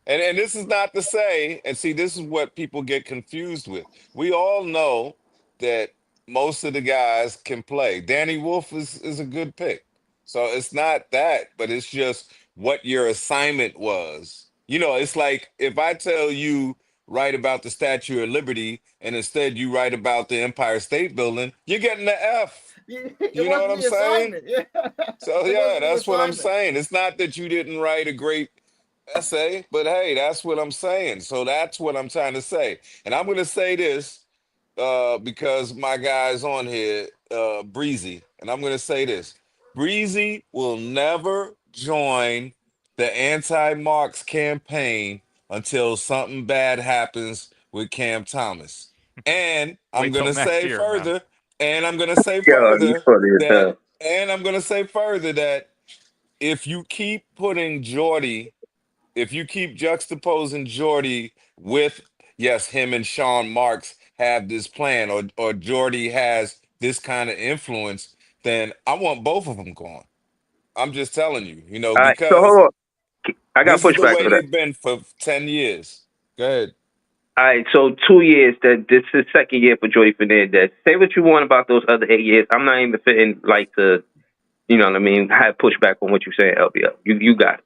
And this is not to say, and see, this is what people get confused with. We all know that most of the guys can play. Danny Wolf is a good pick. So it's not that, but it's just what your assignment was. You know, it's like if I tell you write about the Statue of Liberty and instead you write about the Empire State Building, you're getting the F. It You know what wasn't I'm the saying? assignment. Yeah. So It yeah, wasn't the that's what I'm assignment. saying. It's not that you didn't write a great essay, but hey, that's what I'm saying. So that's what I'm trying to say. And I'm going to say this because my guy's on here, Breezy, and I'm going to say this. Breezy will never join the anti-Marks campaign until something bad happens with Cam Thomas. And I'm Wait going till to next say year, man. further, and I'm going to say Yo, you further funny as hell. that, and I'm going to say further that if you keep putting Jordy, if you keep juxtaposing Jordy with, yes, him and Sean Marks have this plan, or Jordy has this kind of influence, then I want both of them gone. I'm just telling you, you know, All right, so because hold on. I got this is the pushback way for that. they've been for 10 years. Go ahead. All right, so 2 years. That this is second year for Jordy Fernandez. Say what you want about those other 8 years. I'm not even fitting like to, you know what I mean, have pushback on what you're saying, LBL. You got it.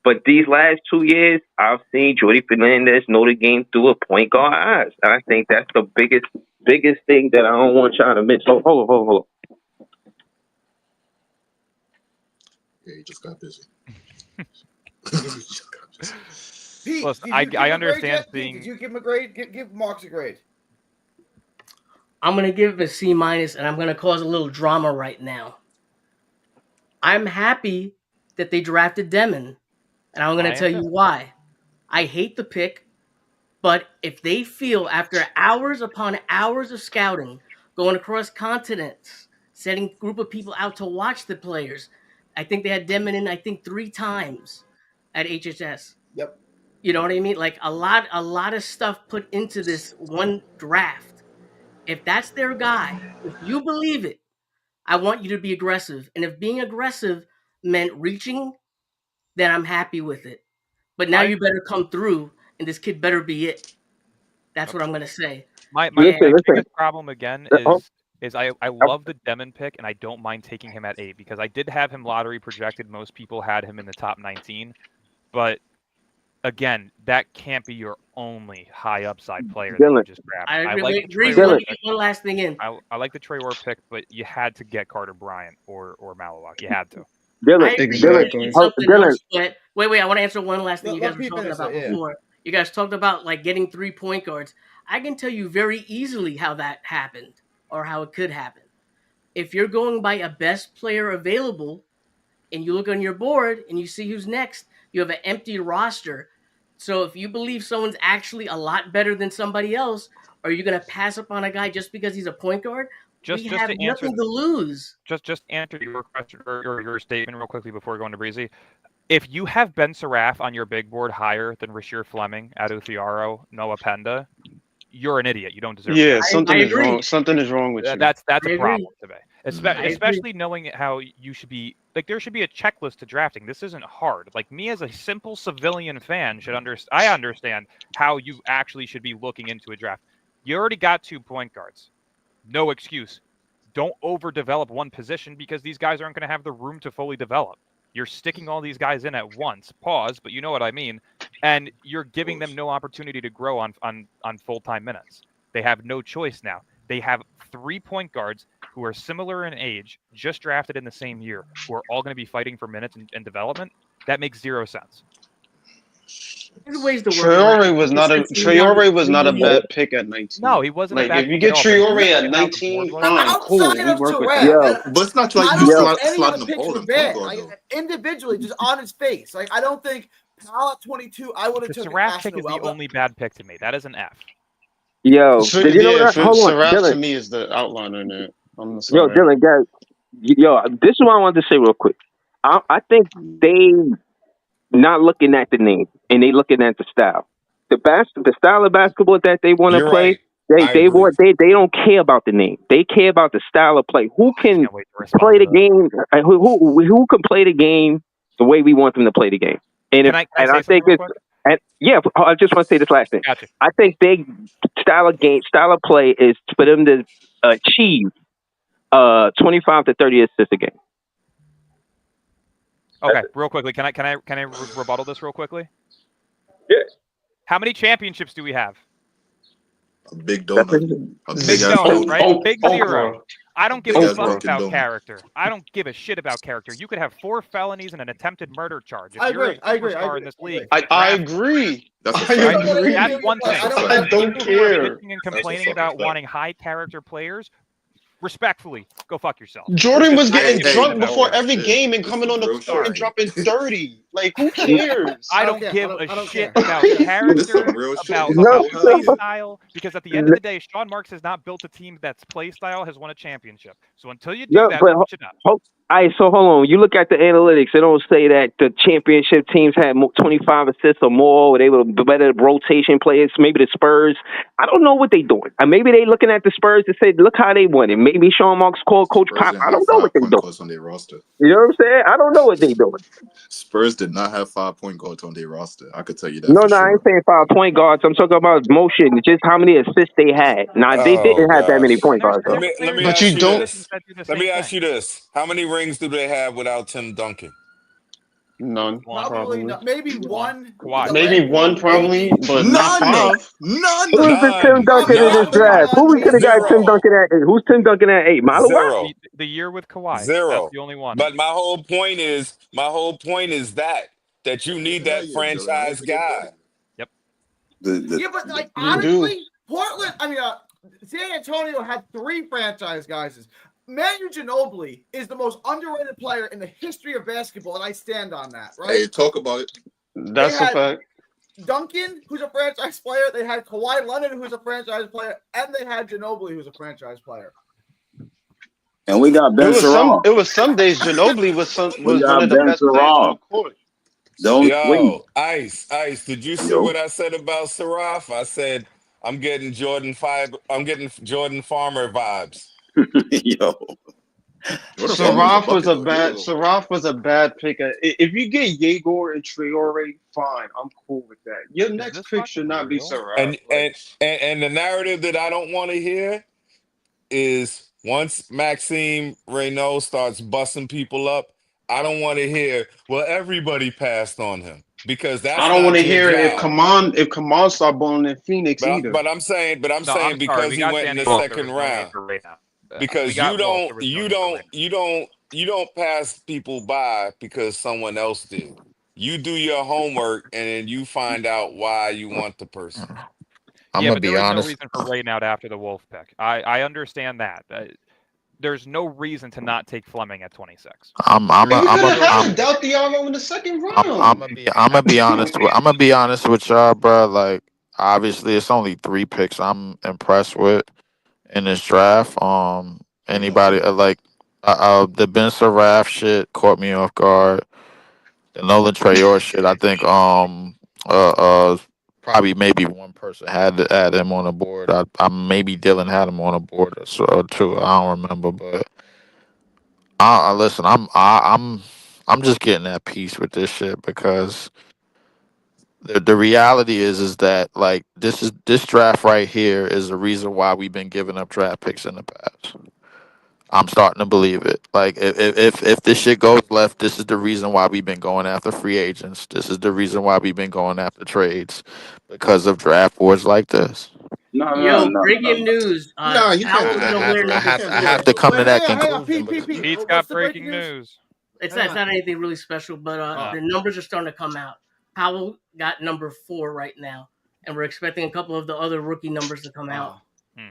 But these last 2 years, I've seen Jordy Fernandez know the game through a point guard eyes. And I think that's the biggest thing that I don't want y'all to miss. Hold on. Yeah, he just got busy. He just got busy. Pete, Listen, did I you give him a grade understand yet? Pete, seeing- Did you give him a grade? Give Marks a grade. I'm gonna give it a C-, and I'm gonna cause a little drama right now. I'm happy that they drafted Demon, and I'm I gonna am tell too. you why. I hate the pick, but if they feel after hours upon hours of scouting, going across continents, setting a group of people out to watch the players, I think they had Demon in 3 times at HHS. Yep. You know what I mean? Like a lot of stuff put into this one draft. If that's their guy, if you believe it, I want you to be aggressive. And if being aggressive meant reaching, then I'm happy with it. But now you better come through, and this kid better be it. That's what I'm gonna say. My And biggest problem again Oh, is I love the Demon pick, and I don't mind taking him at 8 because I did have him lottery projected. Most people had him in the top 19, but again, that can't be your only high upside player that you Dylan. just grabbed. I I agree. like Wait, the Breeze, Trey let Ward me pick. get one last thing in. I like the Trey Ward pick, but you had to get Carter Bryant or Malawak. You had to. I Dylan, agree Dylan, with you in Exactly. something Dylan. else, but wait. I want to answer one last thing you Let guys were Pete talking finish about it, yeah. before. You guys talked about like getting 3 point guards. I can tell you very easily how that happened or how it could happen. If you're going by a best player available and you look on your board and you see who's next, you have an empty roster. So if you believe someone's actually a lot better than somebody else, are you going to pass up on a guy just because he's a point guard? Just We to have answer nothing to lose. just answer your question or your statement real quickly before going to Breezy. If you have Ben Saraf on your big board higher than Rasheer Fleming, Adu Thiaro, Noah Penda, you're an idiot. You don't deserve Yeah, to. something I is agree. wrong. Something is wrong with you. That's I a agree. problem today. Mm. I agree. Especially knowing how you should be like there should be a checklist to drafting. This isn't hard. Like me as a simple civilian fan should I understand how you actually should be looking into a draft. You already got 2 point guards. No excuse. Don't overdevelop one position because these guys aren't going to have the room to fully develop. You're sticking all these guys in at once. Pause, but you know what I mean. And you're giving them no opportunity to grow on full-time minutes. They have no choice now. They have 3 point guards who are similar in age, just drafted in the same year, who are all going to be fighting for minutes and development. That makes 0 sense. There's ways to work around Traore was not a consistency on Traore was not a the bad pick at 19. No, he wasn't a Like bad if you pick at get all. But Traore look at how the board 19, was. fine, cool. Outside We of work with Saraf, that. Yo, But it's not like I you don't yo, think any of sliding the them picks all were in point bad. guard Like though. individually, just on his face. Like I don't think Powell at 22. I would have The taken Saraf pick Ashton is the Wells. only bad pick to me. That is an F. yo, So, did you know yeah, that? for Hold on, Saraf to Dylan. me is the outliner in there. I'm Yo, sorry. Dylan, guys. Yo, this is what I wanted to say real quick. I think they not looking at the name and they looking at the style. The style of basketball that they want to You're play. right. I agree. They don't care about the name. They care about the style of play. Who I can can't wait to respond play to the that. game? Who can play the game the way we want them to play the game? And Can I say I something think real it's quick? and yeah. I just want to say this last thing. Gotcha. I think they style of play is for them to achieve 25 to 30 assists a game. Okay, real quickly. Can I rebuttal this real quickly? Yeah. How many championships do we have? A big donut. A Big big ass donut, donut. right? Big Oprah. zero. I don't give Big a ass fuck Dunkin' about Donut. character. I don't give a shit about character. You could have 4 felonies and an attempted murder charge. If I you're agree, I a agree, I superstar agree, in this I league, agree. I draft them. agree. That's a I fact. agree. That's one thing. I don't I don't People who are care. bitching and That's a complaining fucking about fact. wanting high character players, respectfully, go fuck yourself. Jordan was I don't getting give a shit drunk about before character. every game and It's coming on the real court and shit. dropping 30. Like, who cares? I I don't don't care. give I a don't shit care. about This some character, real shit. about He's No, a play idiot. style, because at the end of the day, Sean Marks has not built a team that's play style has won a championship. So until you do No, that, but switch it up. all right, so hold on. You look at the analytics; they don't say that the championship teams had 25 assists or more, or they were better rotation players. Maybe the Spurs. I don't know what they're doing. Maybe they looking at the Spurs to say, "Look how they won it." Maybe Sean Marks called Coach Spurs Pop. didn't I have don't know what 5 they're point doing. guards on their roster. You know what I'm saying? I don't know what they're doing. Spurs did not have 5 point guards on their roster. I could tell you that No, for I ain't sure. saying 5 point guards. I'm talking about motion. Just how many assists they had. Now they Oh didn't have that many gosh. point There's guards. Though. Let me But ask you you don't- this. that do the Let same me ask thing. you this. How many rings do they have without Tim Duncan? None, One. Probably probably. not. Maybe one. Kawhi. Maybe one, probably, but not None. 5. None. Who is the Tim None. Duncan in this None. draft? Who we could have got Tim Zero. Duncan at 8? Who's Tim Duncan at 8? Malawak? Zero. The year with Kawhi. That's Zero. the only one. But my whole point is that you need that franchise guy. Yep. Yeah, but like You do. honestly, Portland. I mean, San Antonio had 3 franchise guys. Manu Ginobili is the most underrated player in the history of basketball, and I stand on that. Right? Hey, talk about it. That's They a had- fact. Duncan, who's a franchise player. They had Kawhi Leonard, who's a franchise player, and they had Ginobili, who's a franchise player. And we got Ben Sarov. It was some days Ginobili was got one of the Ben best players on the Sarov. court. Don't sleep. Yo, Ice, did you see Yo. what I said about Saraf? I I'm getting Jordan Farmer vibes. Yo, Jordan Farmer's a bucket, though. Saraf was a bad pick. If you get Yegor and Traore, fine, I'm cool with that. Your Is next this pick should fucking not be real? Saraf. And the narrative that I don't want to hear is once Maxime Renault starts busting people up, I don't want to hear, well, everybody passed on him, because that's I don't want not to your hear it job. if Kaman start balling in Phoenix either. But I'm saying No, I'm sorry. because We he got went in Danny the Wolf. There second was no need round. for right now. We Because got Wolf. There was no need for right now. you don't pass people by because someone else did. You do your homework and then you find out why you want the person. Yeah, but there was no reason for right now after the Wolf pick. I understand that. There's no reason to not take Fleming at 26. You could have had Del Diallo in the second round. I'm gonna be honest. I'm gonna be honest with y'all, bro. Like, obviously, it's only 3 picks I'm impressed with in this draft. Anybody the Ben Saraf shit caught me off guard. The Nolan Traore shit, I think probably maybe one person had to add him on the board. I maybe Dylan had him on the board or two. I don't remember, but listen. I'm just getting at peace with this shit because the reality is that like this draft right here is the reason why we've been giving up draft picks in the past. I'm starting to believe it. Like if this shit goes left, this is the reason why we've been going after free agents. This is the reason why we've been going after trades, because of draft boards like this. Breaking news. Nah, you Powell's can't. gonna wear number I 4. have to come to that Hang on, conclusion. Pete. Pete's What's got the breaking news. It's not anything really special, but the numbers are starting to come out. Powell got number 4 right now, and we're expecting a couple of the other rookie numbers to come out. Okay.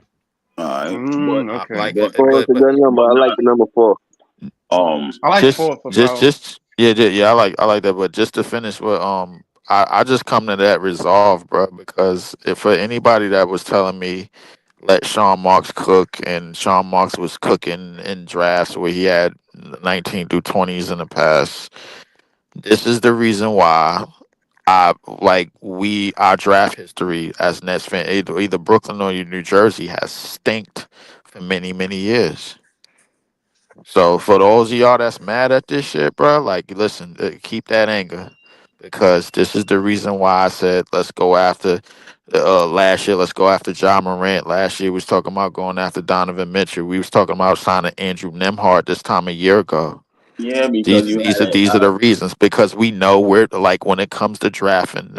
That's a good number. I like the number 4. I like 4 for Powell. I like that. But just to finish with I just come to that resolve, bro, because if for anybody that was telling me let Sean Marks cook, and Sean Marks was cooking in drafts where he had 19 through 20s in the past, this is the reason why our draft history as Nets fan, either Brooklyn or New Jersey, has stinked for many, many years. So for those of y'all that's mad at this shit, bro, like, listen, keep that anger, because this is the reason why I said let's go after. Last year, let's go after John Morant. Last year, we was talking about going after Donovan Mitchell. We was talking about signing Andrew Nembhard this time a year ago. yeah, because These are the reasons, because we know we're like when it comes to drafting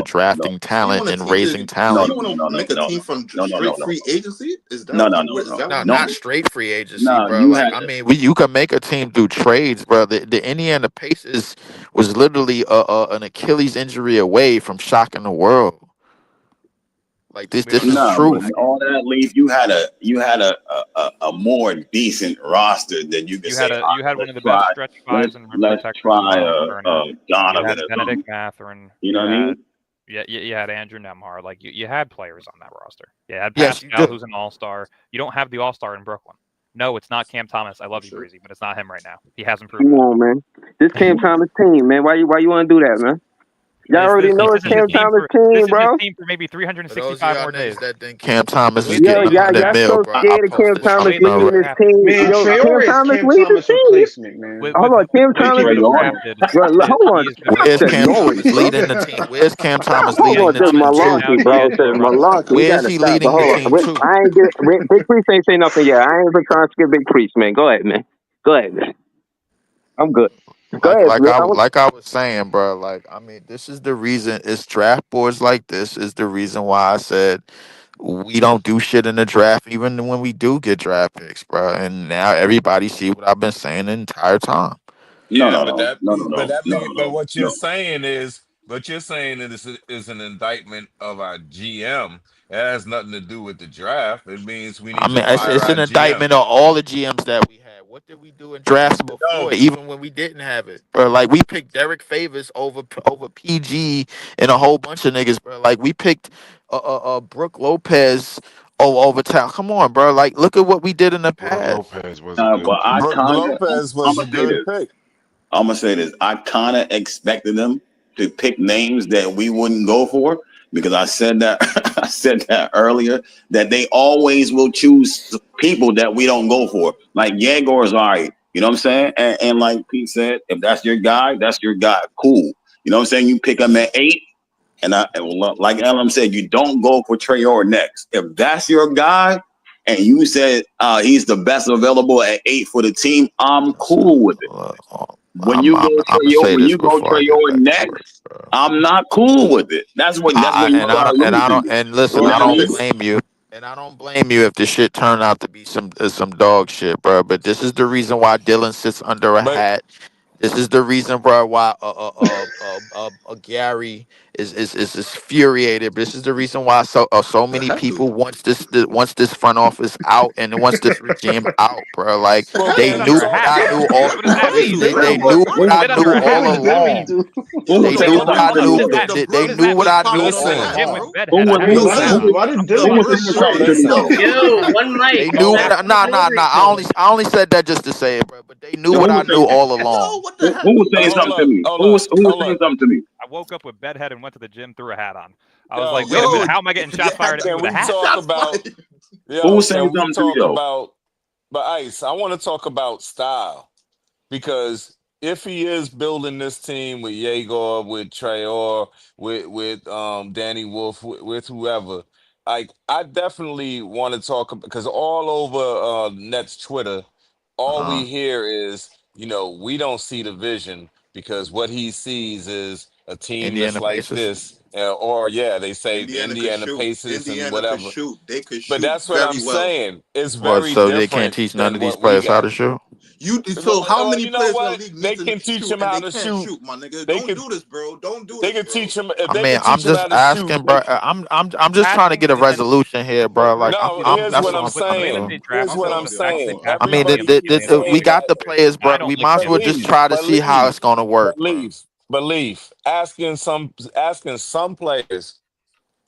drafting talent and raising talent. You want to make a team from straight free agency? Is that not straight free agency, No, bro. you Like, had I mean, you can make a team through trades, bro. The Indiana Pacers was literally an Achilles injury away from shocking the world. Like this is truth. all that leave, you had a more decent roster than you could You say. had one of the best stretch fives in rim protection. Donovan. You had or Benedict something. Mathurin. You know what I mean? You had Andrew Nembhard. Like you had players on that roster. You had Yes, you Pascal, do. who's an all-star. You don't have the all-star in Brooklyn. No, it's not Cam Thomas. I love you, Breezy, but it's not him right now. He hasn't proven Come it. on, man. This Cam Thomas team, man. Why you want to do that, man? Y'all already know it's Cam Thomas team, bro. This is his team for maybe For those of 365 y'all more days. niggas that think Cam Thomas is Yo, getting y'all 100 mil, so bro, scared of Cam Thomas leaving his team. Man, Yo, Cam Traore is Thomas Cam leaving his Thomas team. replacement, man. Hold on, Cam Thomas. Hold on. Where's Said Cam noise, Thomas bro. leading the team? Where's Cam Thomas Hold leading on, the this team malarkey, too? bro. Said malarkey. We Where's gotta he stop. leading But hold the on. team too? I ain't get Big Priest ain't say nothing yet. I ain't even trying to skip Big Priest, man. Go ahead, man. Go ahead, man. I'm good. Go ahead, Like I was saying, bro. Like, I mean, this is the reason. It's draft boards like this is the reason why I said we don't do shit in the draft, even when we do get draft picks, bro. And now everybody see what I've been saying the entire time. But what you're saying is is an indictment of our GM. It has nothing to do with the draft. It means we need to fire It's our an GM. indictment of all the GMs that we had. What did we do in drafts before, even when we didn't have it, bro? Like, we picked Derek Favors over PG and a whole bunch of niggas, bro. Like, we picked Brooke Lopez over town. Come on, bro. Like, look at what we did in the past. Lopez was a good but pick. Lopez was a good pick. I'm gonna say this. I kind of expected them to pick names that we wouldn't go for, because I said that I said that earlier, that they always will choose people that we don't go for. Like Yegor is all right, you know what I'm saying? And like Pete said, if that's your guy, cool. You know what I'm saying? You pick him at 8, and like Ellen said, you don't go for Traore next. If that's your guy, and you said he's the best available at 8 for the team, I'm cool with it. When you go Traore next, I'm not cool with it. That's when you I start losing. don't blame you. And I don't blame you if the shit turned out to be some dog shit, bro. But this is the reason why Dylan sits under a But hat. This is the reason, bro, why Gary is infuriated. This is the reason why so many Had to. people wants this front office out and wants this regime out, bro. Like well, they can we knew talk what I knew all. What does that mean? They knew what I Sit knew under a hat. all What does that along. mean? They knew what I knew. They knew what I knew What all does Listen. that Jim along. with bedhead? I don't know. Why did Dylan get this shit? Listen. Yo, one mic. They knew what I, nah. I only said that just to say it, bro. But they knew what I knew all Yo, along. what the hell? Who was saying Hold something to up, me? hold Who was up. saying something to me? I woke up with bedhead and went to the gym, threw a hat on. I was Yo, like, wait a Yo, minute, how am I getting shots fired at me Can with a we hat? talk shots about? fired. Who Yo, was saying can we something to me talk though? about? But Ice, I want to talk about style because if he is building this team with Yegor, with Traore, with Danny Wolf, with whoever, like I definitely want to talk because all over Nets Twitter, all Uh-huh. we hear is we don't see the vision because what he sees is a team that's Indiana like Pacers. this, or they say the Indiana could Indiana shoot. Pacers and Indiana could whatever. shoot. They could But shoot that's what I'm very well. saying. It's What? very So they can't different teach none than of these what we players how got. to shoot? So how Well, many you know players in the what? league They need to can teach shoot him and how they to can't shoot. shoot, my nigga? They Don't could do this, bro. Don't do they this, could bro. teach him if I they mean, could I'm teach him just how to shoot. asking, bro. I'm just trying to get a Asking, and then resolution here, bro. Like No, with here's that's what what I'm I'm with the trying to way that saying. do. they Here's drafted what him, I'm the fact that they saying. I drafted him mean, at Everybody keeps 18 and we saying all, got that. the players, I bro. We don't like might as him. well just Believe, try to see how it's gonna work, bro. believe. Asking some players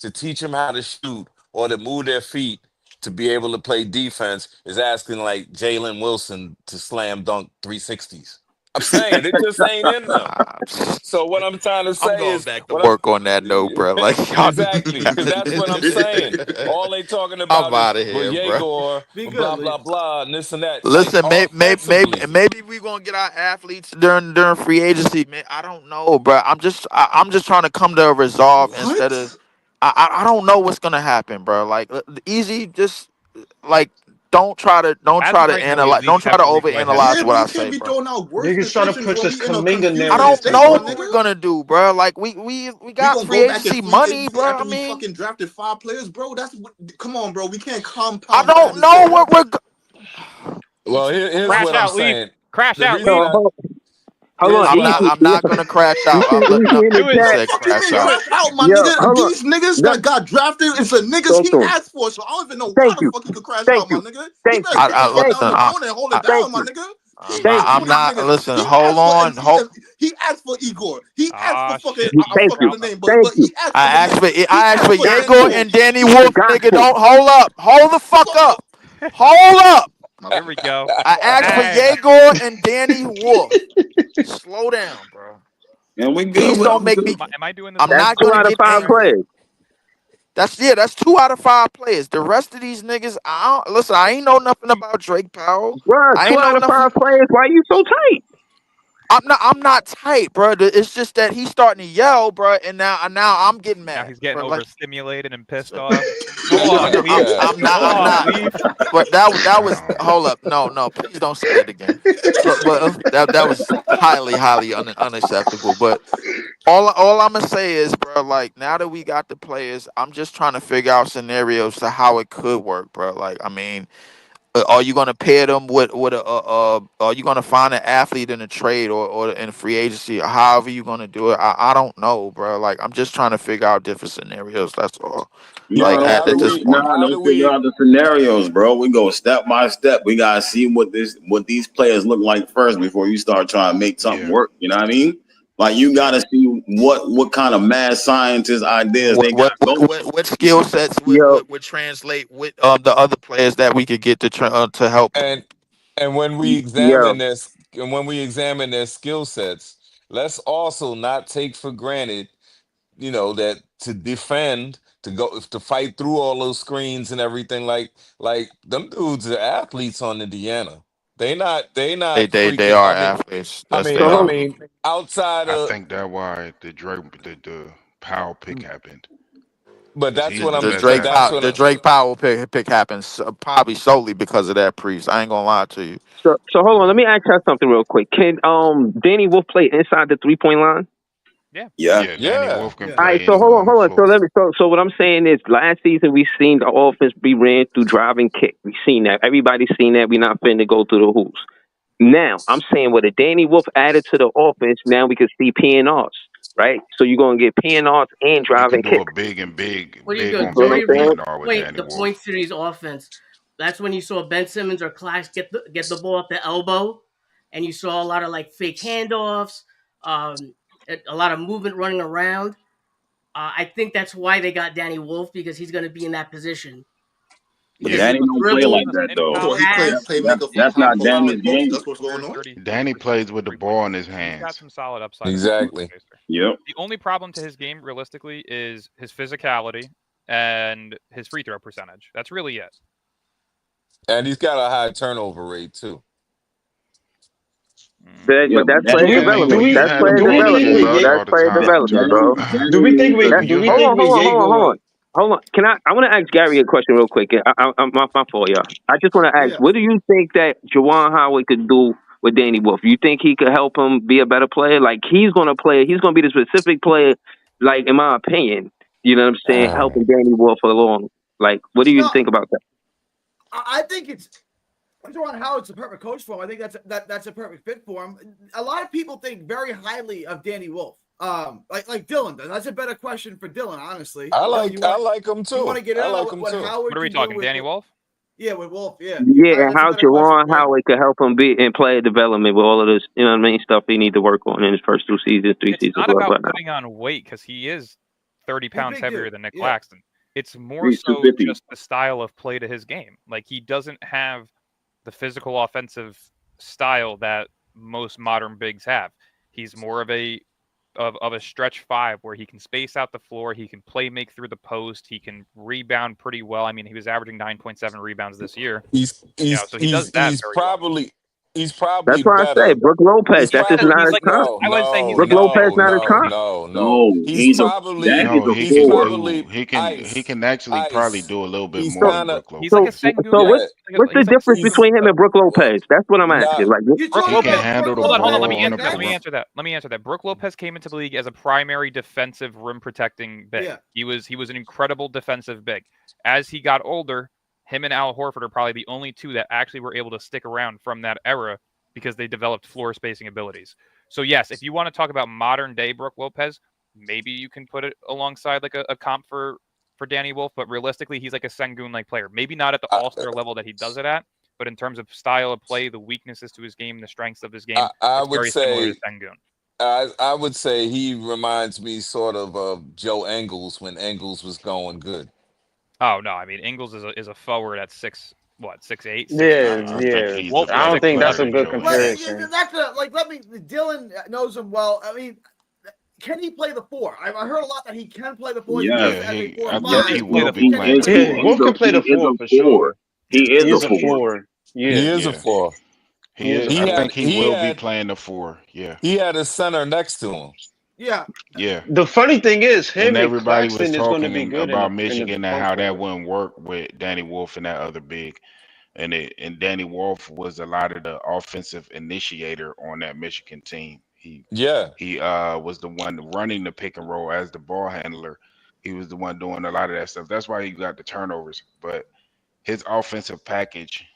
to teach them how to shoot or to move their feet to be able to play defense is asking like Jalen Wilson to slam dunk 360s. I'm saying it just ain't in them. Ah, So what I'm trying to I'm say going is back to work on that note, bro. Like y'all do exactly because that's what I'm saying. All they talking I'm about is out of well, here, bro. Yegor, Be good, blah blah Lee. blah, and this and that. Like Listen, offensively, maybe we gonna get our athletes during free agency, man. I don't know, bro. I'm just trying to come to a resolve instead What? of I don't know what's gonna happen, bro. Like easy, just like don't As try of to right now, we analyze, at least don't try have to to replace overanalyze Yeah, everything. but what I you can't say, be bro. throwing out worse Niggas trying to decisions push when a we in a Kaminga I confusing don't narrative, state, know my bro. what we're nigga. gonna do, bro. Like we We got gonna free go back in agency free money, agency bro. I after we mean, fucking drafted 5 players, bro. Come on, bro. We can't I compound don't fairness know there. what we're. well, here's Crash what I'm out, leave. saying. Crash The out, reason leave. No, I hold on, here's what I easy. I'm not gonna crash out. No, Easy in the Do it. he The chat. said fuck you crash mean Do out. it. crash out, my Yo, nigga? hold on. These niggas That, that got drafted is the niggas talk he to him. asked for, so I don't even know why Thank the you. fuck he could crash Thank out, my you. nigga. He Thank better you. get the fuck Thank down Listen. the you. phone and hold it Thank down, my you. nigga. He I'm Thank not. asked you. for I'm these not. niggas. Listen. He Hold asked for on. he asked for Igor. He asked for Ah, fucking shit. I Thank fucked you. up the Problem. name, Thank but you. he asked for the nigga. He I asked asked for for Thank Danny Yegor you. Wolf. and Danny Wolf, nigga. Gospel. Don't hold up. Hold the fuck Fuck up. up. Hold up. My Here bad. we go. I asked for Hey, Yegor and Danny Wolf. Slow down, bro. and we good Please with don't make me. am I doing this I'm wrong? That's not Because two I gonna out of asked get for five Traore. angry. players. That's 2 out of 5 players. The rest of these niggas, I don't listen. I ain't know nothing about Drake Powell. Bruh, I two ain't know out of nothing. five players. Why you so tight? I'm not tight, bro. It's just that he's starting to yell, bro, and now I'm getting Now mad, he's getting bro. Like, overstimulated and pissed off. Go off, no, leave. I'm Go off, not. leave. But that was hold up. No, please don't say that again. But that was highly unacceptable. But all I'm gonna say is, bro, like now that we got the players, I'm just trying to figure out scenarios to how it could work, bro. Like, I mean, are you gonna pair them with are you gonna find an athlete in a trade or in free agency, or however you gonna do it? I don't know, bro. Like, I'm just trying to figure out different scenarios. That's all. no, Like don't at this point. how do don't figure we out the scenarios, bro. We go step by step. We gotta see what these players look like first before you start trying to make something work. You know what I mean? Like you gotta see what kind of mad scientist ideas they got going. What skill sets Yo, would translate with the other players that we could get to help? and when we yo, examine this and when we examine their skill sets, let's also not take for granted that to defend, to fight through all those screens and everything. Like them dudes are athletes on Indiana. They not They freaking. are I mean, athletes. I That's mean, they So I hold are. mean, outside I of, think that's why the Powell pick happened but because that's he's what the I'm. best But that's athlete. what. The Drake Powell pick happens probably solely because of that priest. I ain't gonna lie to you. so hold on. Let me ask you something real quick. Can Danny Wolf play inside the 3-point line? Yeah. Yeah. Yeah, Danny Yeah, Wolf can Yeah. All right, play so anywhere on the hold on. So floor. let me. So what I'm saying is, last season we seen the offense be ran through drive and kick. We seen that. Everybody's seen that. We're not finna go through the hoops. Now I'm saying with a Danny Wolf added to the offense, now we can see PNRs, right? So you're gonna get PNRs and You drive can and do kick. a What are you big doing? on You know what I'm big Jordy saying? the PNR with point Danny the Wolf. point series offense. That's when you saw Ben Simmons or Clash get the ball at the elbow, and you saw a lot of like fake handoffs, a lot of movement running around. I think that's why they got Danny Wolf because he's going to be in that position Yeah, because he he Danny can was don't play he was like dribble, in that in though. So he college. playing pass. That's playmaker He that's was high not post solid Danny's high from post. game. That's what's going career on. 30 Danny plays with the three-point ball in his shooter. He's got hands. some solid upside as a floor exactly. spacer. Yep. The only problem to his game, realistically, is his physicality and his free throw percentage. That's really it. And he's got a high turnover rate too. Yeah, But but that's Danny player don't Danny Do development. play. we he That's had the player do we ball in his think development, with bro. hands Ye- all That's the player time, development, Johnny. bro. do we think Danny with That, do we hold think on, with hold on, hold on, hold Jago? on. Hold on. I want to ask Gary a question real quick. My fault, y'all. I just want to ask, Yeah. what do you think that Juwan Howard could do with Danny Wolf? You think he could help him be a better player? Like he's gonna play. He's gonna be the specific player. Like in my opinion, you know what I'm saying? Uh, Helping Danny Wolf along. Like, what do you No, think about that? I think it's Jordan Howard's the perfect coach for him. I think that's a perfect fit for him. A lot of people think very highly of Danny Wolf. Like Dylan does. That's a better question for Dylan, honestly. I Dylan, like I like him you want too. to get in I on like him what too. Howard What are we can do talking, Danny Wolf? with Wolf? Yeah, Yeah, and that's a how better question Juwan for him. Howard could help him be in player development with all of this, you know what I mean, stuff he need to work on in his first 2 seasons, 3 It's seasons, not about whatnot. putting on weight because he is 30 He's a pounds big heavier dude. than Nick Yeah. Claxton. It's more He's so 250. just the style of play to his game. Like he doesn't have the physical offensive style that most modern bigs have. He's more of a stretch five where he can space out the floor, he can play make through the post, he can rebound pretty well. I mean, he was averaging 9.7 rebounds this year. He's So he does that very well. he's That's probably why I say better. Brooke Lopez. He's That's just probably not He's his like time. no, I wouldn't say he's no, like Brooke a Lopez no, second not his unit. no, time. no, no. No, He's he's a probably Danny's No, a he he's can four. do probably he ice. can actually probably Ice. do a little bit He's more So, than kind of Brooke He's like a Lopez. Sengun so type. yeah. what's the He's like a difference He's between him and Brooke Lopez? That's what I'm asking. not Like, You're Brooke talking He can Lopez. about handle Brooke the Hold on. Lopez Let me ball on being the answer that. Let me better? perimeter. answer that. Let me answer that. Brooke Lopez came into the league as a primary defensive rim protecting big. Yeah. He was an incredible defensive big. As he got older, him and Al Horford are probably the only two that actually were able to stick around from that era because they developed floor spacing abilities. So yes, if you want to talk about modern day Brooke Lopez, maybe you can put it alongside like a comp for Danny Wolf, but realistically, he's like a Sengun like player. Maybe not at the I, all-star level that he does it at, but in terms of style of play, the weaknesses to his game, the strengths of his game, I it's would very similar to say Sengun. I would say he reminds me sort of Joe Engles when Engles was going good. Oh no, I mean Ingles is a forward at 6'8", 6'9". Yeah, I think yeah. he's a Wolf is I don't better think that's player a six. than good Joe Ingles. comparison. Let me. Dylan knows him well. I mean, can he play the four? I heard a lot that he can play the four. He's Yes, Yeah, listed as a I He think four-five. he yes, can play will the be four. he playing the is. Yeah, four. Wolf can play He the is four a for four. sure. He is a He's a four. four. He Yeah, is a Yeah, four. he is. yeah. I He think had he he will be had playing the four. Yeah, he had a center next to him. Yeah. yeah. The funny thing is, And him and everybody was Claxton is going to talking be good about in the Michigan and front how that court. wouldn't work with Danny Wolf and that other big. And Danny Wolf was a lot of the offensive initiator on that Michigan team. Yeah. He was the one running the pick and roll as the ball handler. He was the one doing a lot of that stuff. That's why he got the turnovers. But his offensive package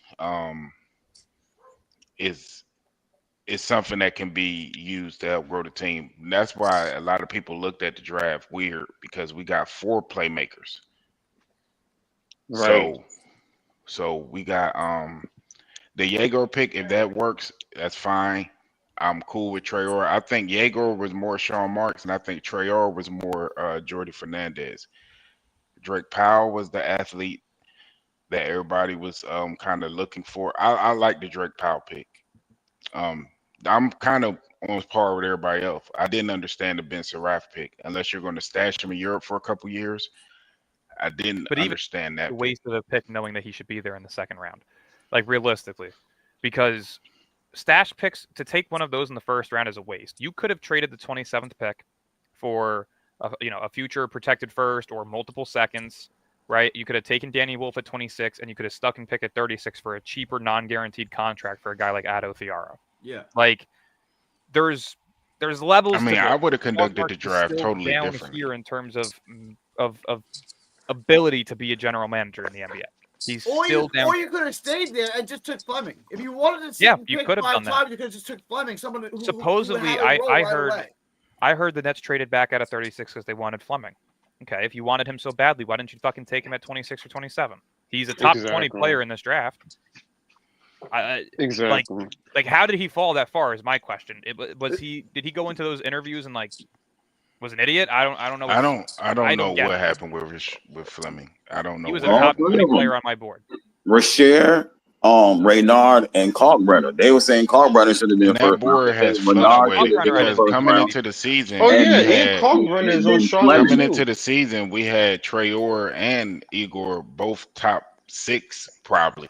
is something that can be used to help grow the team. And that's why a lot of people looked at the draft weird because we got 4 playmakers. Right. So we got the Jaeger pick. If that works, that's fine. I'm cool with Traore. I think Jaeger was more Sean Marks, and I think Traore was more Jordy Fernandez. Drake Powell was the athlete that everybody was kind of looking for. I like the Drake Powell pick. Um, I'm kind of on par with everybody else. I didn't understand the Ben Seraph pick unless you're going to stash him in Europe for a couple years. I didn't But even understand that the pick. waste of a pick knowing that he should be there in the second round, like realistically, because stash picks to take one of those in the first round is a waste. You could have traded the 27th pick for a future protected first or multiple seconds, right? You could have taken Danny Wolf at 26 and you could have stuck and pick at 36 for a cheaper non-guaranteed contract for a guy like Ado Thiaro. Yeah. Like there's levels. I mean, to I this. would have conducted Mark the is draft still totally down different. here in terms of ability to be a general manager in the NBA. He's still down. Or you could have stayed there and just took Fleming. If you wanted to sit Yeah, and you pick could have 5 done that. times, you could have just took Fleming. Someone who Supposedly, who had a role I right heard away. I heard the Nets traded back out of 36 because they wanted Fleming. Okay, if you wanted him so badly, why didn't you fucking take him at 26 or 27? He's a top 20 Exactly. player in this draft. Exactly. Like, how did he fall that far? Is my question. Did he go into those interviews and was an idiot? I don't know. I don't know get what it. happened with Fleming. I don't know. He was a what top happened. 20 player on my board. Rasher, Raynard, and Kalkbrenner. They were saying Kalkbrenner should have been And that first. board has Renard fluctuated should have been because first coming round. into the season, Oh And yeah, we and had Kalkbrenner is on and Charlotte coming Fleming. into too. the season we had Traore and Igor both top 6 probably.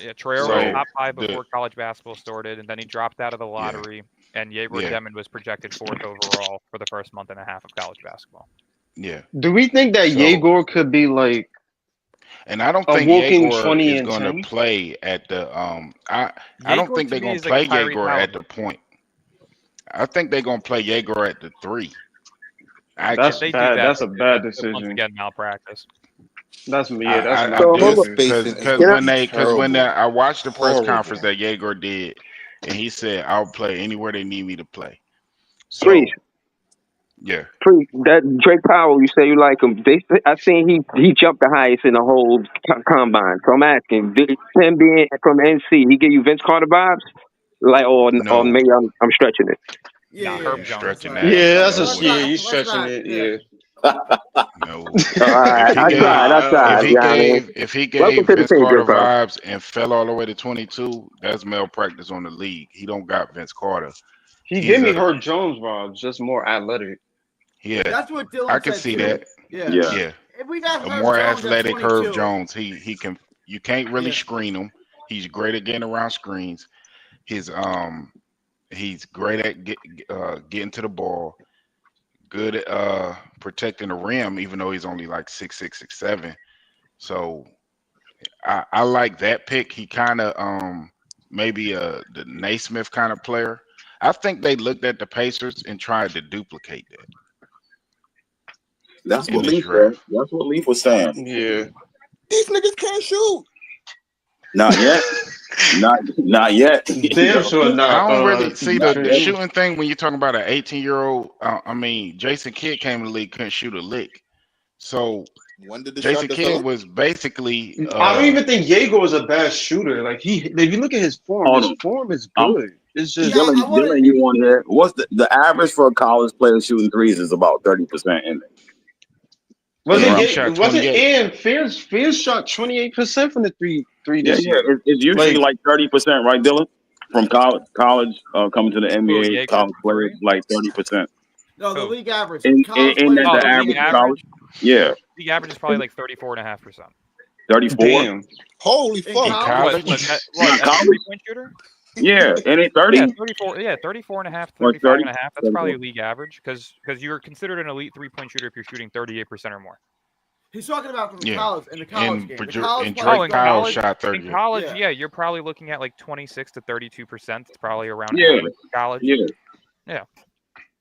Yeah, Traore was So top 5 the before college basketball started, and then he dropped out of the lottery. And Yegor Yeah. Demon was projected 4th overall for the first month and a half of college basketball. yeah. Do we think that So Yegor could be like and I don't a think walking Yegor 20 is and going to 10? play at the I don't Yegor think to they're me going is to like play a Tyrese Yegor at the Halliburton. point. I think they're going to play Yegor at the 3. If That's they do bad. that, That's a bad that's once decision. again malpractice. That's that's I So do hold on. Spacing is because gonna Can be when terrible. I watched the press conference Horrible. that Yegor did, and he said I'll play anywhere they need me to play. Freeze, So yeah, freeze. That Drake Powell, you say you like him. I seen he jumped the highest in the whole combine. So I'm asking, did him being from NC, he give you Vince Carter vibes? Like, or no, maybe I'm stretching it. Yeah, Herb you Jones. stretching Sorry. that. Yeah, that's No a Let's way. yeah. not. You Let's stretching not. it. Yeah. No. All If right, he I gave tried. if he You know what I mean? Welcome gave to the Vince team, Carter Drake Powell. vibes and fell all the way to 22, that's malpractice on the league. He don't got Vince Carter. He He's gave me a Herb Jones vibes, just more athletic. yeah. That's what I Dylan can said see too. that. Yeah. Yeah. Yeah, If we got a Herb more Jones at athletic Herb 22, Jones. He can. You can't really yeah. screen him. He's great at getting around screens. He's great at getting to the ball. Good at protecting the rim, even though he's only like 6'6", 6'7". So I like that pick. He kind of maybe the Naismith kind of player. I think they looked at the Pacers and tried to duplicate that That's in what this Leaf said. draft. That's what Leaf was saying. Yeah. These niggas can't shoot. Not yet. Not yet. Damn sure I not. don't really see Not the yet. shooting thing when you're talking about an 18-year-old. I mean, Jason Kidd came in the league, couldn't shoot a lick. So When did the shot Jason Kidd develop? was basically I don't even think Yegor is a bad shooter. Like if you look at his Hold on. form is I'm- good. It's just Yeah, I wanna- Dylan, you want here? What's the average for a college player shooting threes is about 30% in there. Yeah, he wasn't shot wasn't 28. and Fears shot 28% from the three Yeah, this yeah. year. It's usually Like- like 30%, right, Dylan? From college coming to the NBA, Yegor college from players three? like 30%. No, the Oh. league average. In College the players- Oh, the average league college, average. yeah, The average is probably like 34.5%. 34. Damn. Holy In fuck. college? What, Yeah, as a college? 3-point shooter? Yeah, and it's 30. Yeah, 34. Yeah, 34.5, Or 35.5. That's 30? probably league average because you're considered an elite 3-point shooter if you're shooting 38% or more. He's talking about from Yeah. college in the college And game. for The Dra- college and players Drake Oh, in don't- Powell college- shot In 30. college, Yeah. yeah, you're probably looking at like 26 to 32%. It's probably around Yeah. average for college. Yeah,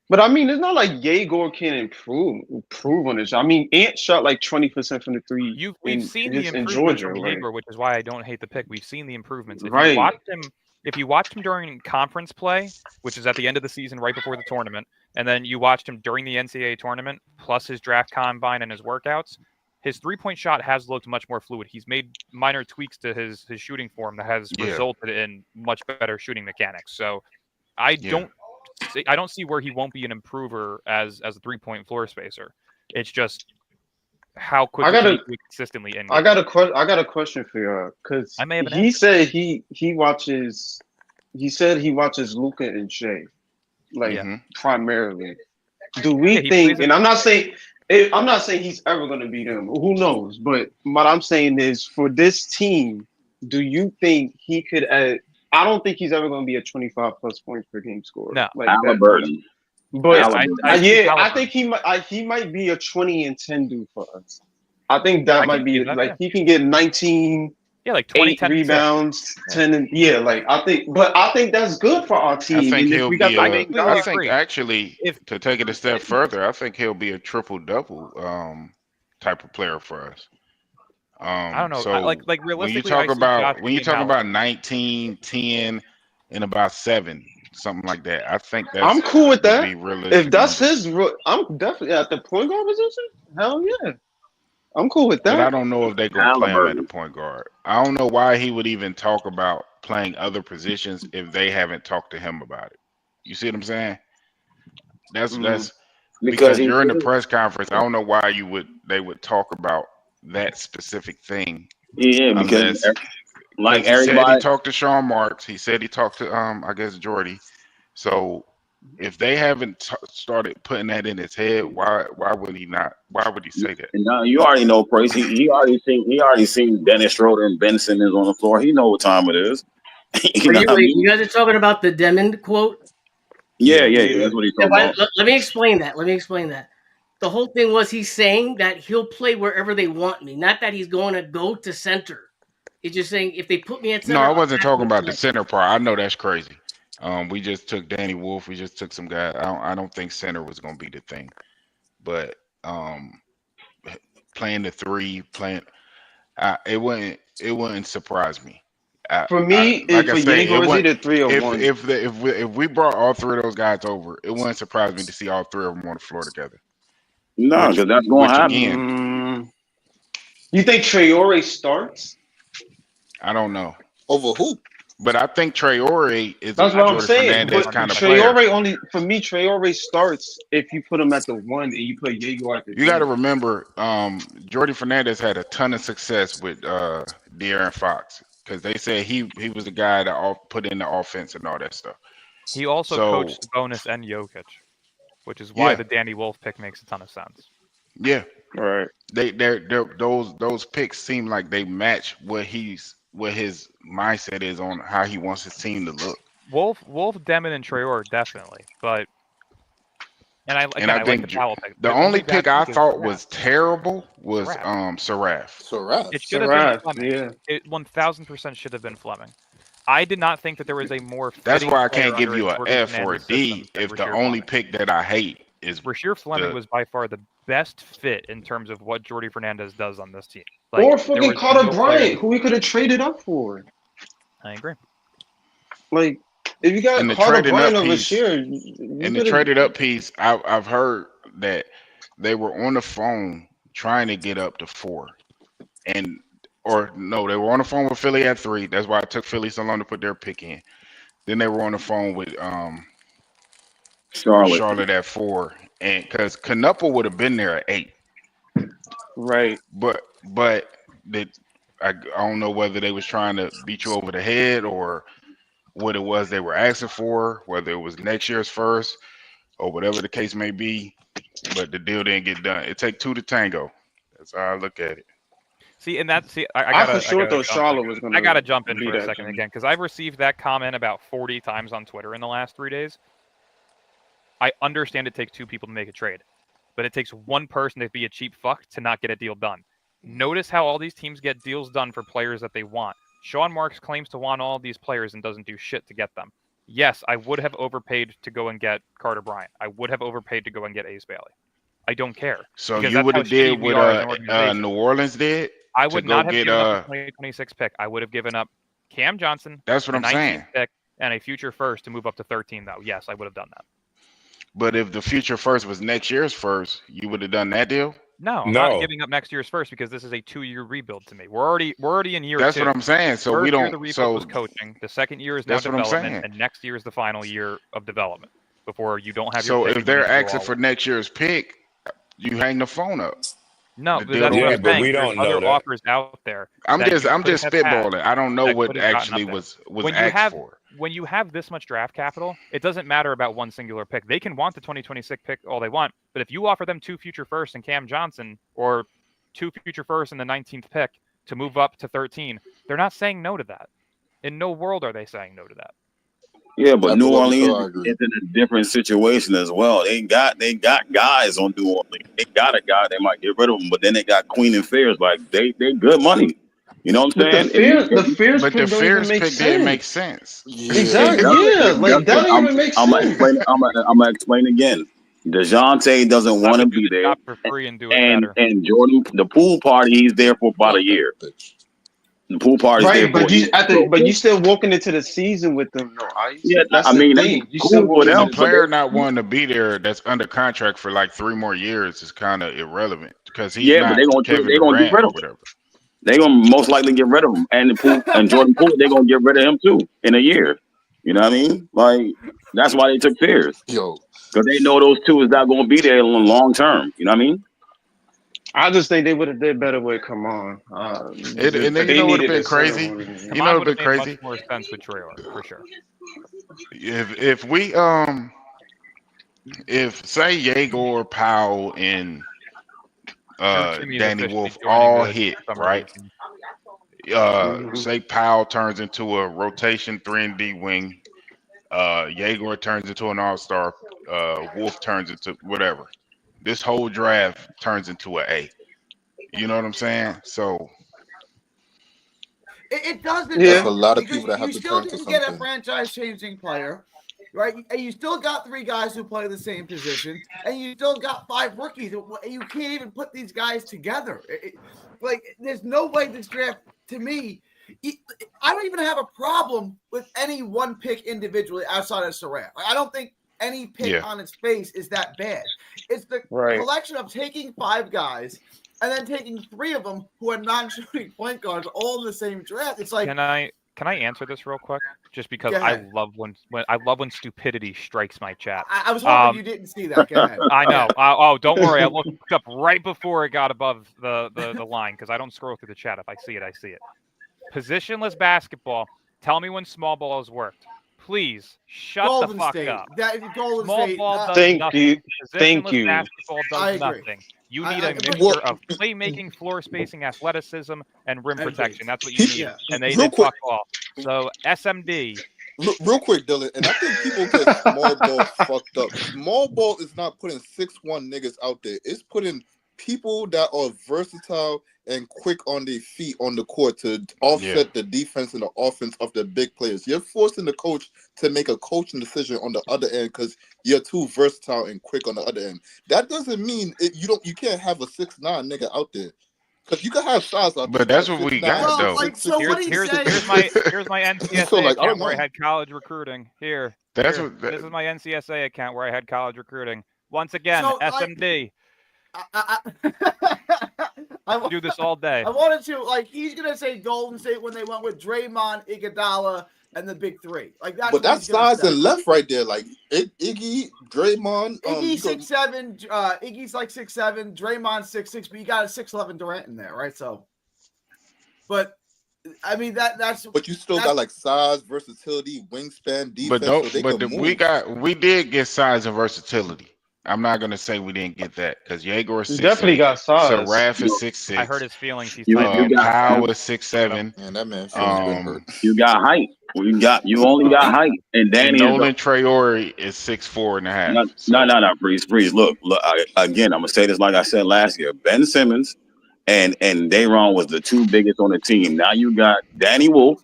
But I mean, it's not like Yegor can improve on this. I mean, Ant shot like 20% from the three. We've seen the in improvements Georgia, from like- Yegor, which is why I don't hate the pick. We've seen the improvements. Right. If you watched him during conference play, which is at the end of the season, right before the tournament, and then you watched him during the NCAA tournament, plus his draft combine and his workouts, his 3-point shot has looked much more fluid. He's made minor tweaks to his shooting form that has Yeah. resulted in much better shooting mechanics. So I Yeah. don't see where he won't be an improver as a 3-point floor spacer. It's just how quickly gotta- he can be consistently in. I got a question for you because I may have an he said he watches Luka and Shea. like Yeah. primarily. Do Yeah, we he think? plays And I'm not saying he's ever going to beat them. Who knows? But what I'm saying is, for this team, do you think he could? I don't think he's ever going to be a 25 plus points per game scorer No. like that. Halliburton. But Yeah, Halliburton. I see yeah, I Halliburton. think he might be a 20 and 10 dude for us. I think that I might can be see that, like yeah. he can get 19. Yeah, like 20, 8 10, and 6. rebounds, Yeah. 10 and like I think that's good for our I team. think And if he'll we got be the a. I right completely I guys, think agree. actually, If to take it a step further, I think he'll be a triple double type of player for us. I don't know, So like when you realistically, talk I see Josh about when you being talk about Halliburton. 19, 10, and about 7, something like that, I think I'm that's cool with would that. be If realistic that's numbers. I'm definitely at the point guard position. Hell yeah, I'm cool with But I that. don't know if they're gonna play him at the Halliburton. point guard. I don't know why he would even talk about playing other positions if they haven't talked to him about it. You see what I'm saying? That's Mm. Because because he during the press conference, I don't know why they would talk about that specific thing yeah, because unless like because he said he everybody, talked to Sean Marks. He said he talked to I guess Jordy. So if they haven't started putting that in his head, why would he not? Why would he say that? and now you already know Price. He already seen Dennis Schroeder and Ben Simmons on the floor. He know what time it is. You know what I Wait, mean? you guys are talking about the Demond quote? Yeah, Yeah. yeah, that's what he's Yeah, talking about. let me explain that. The whole thing was he's saying that he'll play wherever they want me, not that he's going to go to center. He's just saying if they put me at No, center, I I'll wasn't talking happily about the play. center part. I know that's crazy. We just took Danny Wolf. We just took some guys. I don't think center was going to be the thing, but playing the 3, it wouldn't surprise me. For me, Like I for say, Diego, it it's wouldn't. either 3 or 1. If we brought all 3 of those guys over, it wouldn't surprise me to see all 3 of them on the floor together. No, Which because that's going to happen. again, You think Traore starts? I don't know. Over who? But I think Traore is a That's what I'm Jordan saying. Fernandez But kind of player. Traore starts if you put him at the 1 and you put Diego at the You got to 3. remember, Jordy Fernandez had a ton of success with De'Aaron Fox because they said he was the guy that put in the offense and all that stuff. He also So coached Sabonis and Jokic, which is why yeah, the Danny Wolf pick makes a ton of sense. yeah, All right. those picks seem like they match what his mindset is on how he wants his team to look. Wolf, Demon, and Traore definitely, but and I like think the Powell pick. the only bad pick I pick is thought Saraf. was terrible was Saraf. Saraf. Saraf. It should have been Saraf, Fleming. yeah. It 1000% should have been Fleming. I did not think that there was a more. That's why I fitting can't player give under you a an Jordan F or a Fernandez D system than if the Rasheer only Fleming. pick that I hate is Rasheer Fleming the was by far the best fit in terms of what Jordy Fernandez does on this team. Like, Or there fucking was Carter no player. Bryant, who we could have traded up for. I agree. Like, if you got in the Carter trading Bryant up over piece. here, In the traded up piece, I've heard that they were on the phone trying to get up to 4, they were on the phone with Philly at 3. That's why it took Philly so long to put their pick in. Then they were on the phone with Charlotte at 4, and because Knuppel would have been there at 8, right? but I don't know whether they was trying to beat you over the head or what it was they were asking for, whether it was next year's first or whatever the case may be. But the deal didn't get done. It take 2 to tango. That's how I look at it. See, and that's I I for sure thought Charlotte was going to. I gotta jump in be for a that second team. again because I've received that comment about 40 times on Twitter in the last 3 days. I understand it takes 2 people to make a trade, but it takes 1 person to be a cheap fuck to not get a deal done. Notice how all these teams get deals done for players that they want. Sean Marks claims to want all these players and doesn't do shit to get them. Yes, I would have overpaid to go and get Carter Bryant. I would have overpaid to go and get Ace Bailey. I don't care. So because you that's would how have did shitty we what are as an organization. New Orleans did? I to would go not have get, given up the 2026 pick. I would have given up Cam Johnson, That's what the I'm 19th saying. pick, and a future first to move up to 13, though. Yes, I would have done that. But if the future first was next year's first, you would have done that deal? No, I'm not giving up next year's first because this is a 2-year rebuild to me. We're already in year 2. That's what I'm saying. So First we year don't. the rebuild So was coaching. The second year is now that's what I'm development, saying. and next year is the final year of development before you don't have your So pick if and you they're need to go asking all for in. next year's pick, you hang the phone up. No, The but deal that's don't what get I'm but saying. we There's don't know other that. offers out there. I'm that just you I'm could just have had spitballing. I don't know that what could have gotten actually up there. was When you asked have for. when you have this much draft capital, it doesn't matter about one singular pick. They can want the 2026 pick all they want, but if you offer them 2 future firsts and Cam Johnson, or 2 future firsts and the 19th pick to move up to 13, they're not saying no to that. In no world are they saying no to that. Yeah, but New Absolutely, Orleans so I agree. is in a different situation as well. They got guys on New Orleans. They got a guy. They might get rid of him, but then they got Queen and Fears. Like they good money. You know what I'm But the saying? Fears But pick the don't even Fears make pick didn't make sense. sense. Exactly. Yeah, like that don't even make I'm gonna sense. explain. I'm gonna explain again. DeJounte doesn't Stop want to and be do the there, job for free and do it and better. Jordan, the pool party, he's there for about a year. The pool party's there Right, for a but year. you still walking into the season with them, though. Ice. Yeah, That's I the mean that's thing. You cool still for walking them, A into but player not wanting to be there that's under contract for like 3 more years is kind of irrelevant because he's yeah, but not they're gonna Kevin get Durant rid or of him. whatever. They're gonna most likely get rid of him, and Jordan Poole, they're gonna get rid of him too in a year. You know what I mean? Like that's why they took Fears, Yo, because they know those two is not gonna be there in the long term. You know what I mean? I just think they would have did better with Come On. And then you They know what would have needed been a center crazy? one. You know Kamon what would would have have made been much crazy? more sense with Traore, for sure. If we if say Yegor, Powell, and Drew Timmy's Danny officially Wolf joining all the hit, summer right? reason. Say Powell turns into a rotation 3-and-D wing, Yegor turns into an all-star, Wolf turns into whatever. This whole draft turns into an A. You know what I'm saying? So It doesn't that's a though, lot of because people that have you to still turn to didn't get a something. franchise-changing player, right? And you still got 3 guys who play the same position, and you still got 5 rookies. You can't even put these guys together. Like, there's no way this draft, to me, I don't even have a problem with any one pick individually outside of Saraf. I don't think any pick on its face is that bad. It's the collection of taking 5 guys and then taking 3 of them who are non-shooting point guards all in the same draft. It's like, Can I answer this real quick? Just because Go I ahead. love when stupidity strikes my chat. I was hoping you didn't see that. Go ahead. I know. Oh, don't worry. I looked up right before it got above the line because I don't scroll through the chat. If I see it, I see it. Positionless basketball. Tell me when small ball has worked. Please shut Golden the fuck State. up. Golden Small State. ball does Thank nothing. you. Thank Positionless you. basketball I does agree. nothing. You need a but- mixture of playmaking, floor spacing, athleticism, and rim I agree. protection. That's what you need. Yeah. And they Real did quick. fuck off. So SMD. Real quick, Dylan, and I think people get small ball fucked up. Small ball is not putting 6'1" niggas out there. It's putting people that are versatile and quick on their feet on the court to offset the defense and the offense of the big players. You're forcing the coach to make a coaching decision on the other end because you're too versatile and quick on the other end. That doesn't mean you can't have a 6'9" nigga out there. Because you can have size out there. But that's what we got, though. Like, so what Here's he said. here's my NCSA So, like, I account don't where I know. had college recruiting. This is my NCSA account where I had college recruiting. Once again, So, like, SMD. I do this all day. I wanted to, like, he's gonna say Golden State when they went with Draymond, Iguodala, and the big 3. Like that's. But that's size and left right there. Like Iggy, Draymond. Iggy's 6'7". Iggy's like 6'7". Draymond 6'6", but you got a 6'11" Durant in there, right? So, but I mean that's. But you still got like size, versatility, wingspan, defense. But don't. So they But can move. we did get size and versatility. I'm not gonna say we didn't get that because Yegor is 6'8". Definitely got size. Saraf is 6'6". I hurt his feelings. He's Powell is 6'7". Man, that man feelings been hurt. You got height. You only got height, and Danny Nolan Traore is 6'4.5". No, Breeze. Look. Again, I'm gonna say this like I said last year. Ben Simmons and Day'Ron was the 2 biggest on the team. Now you got Danny Wolf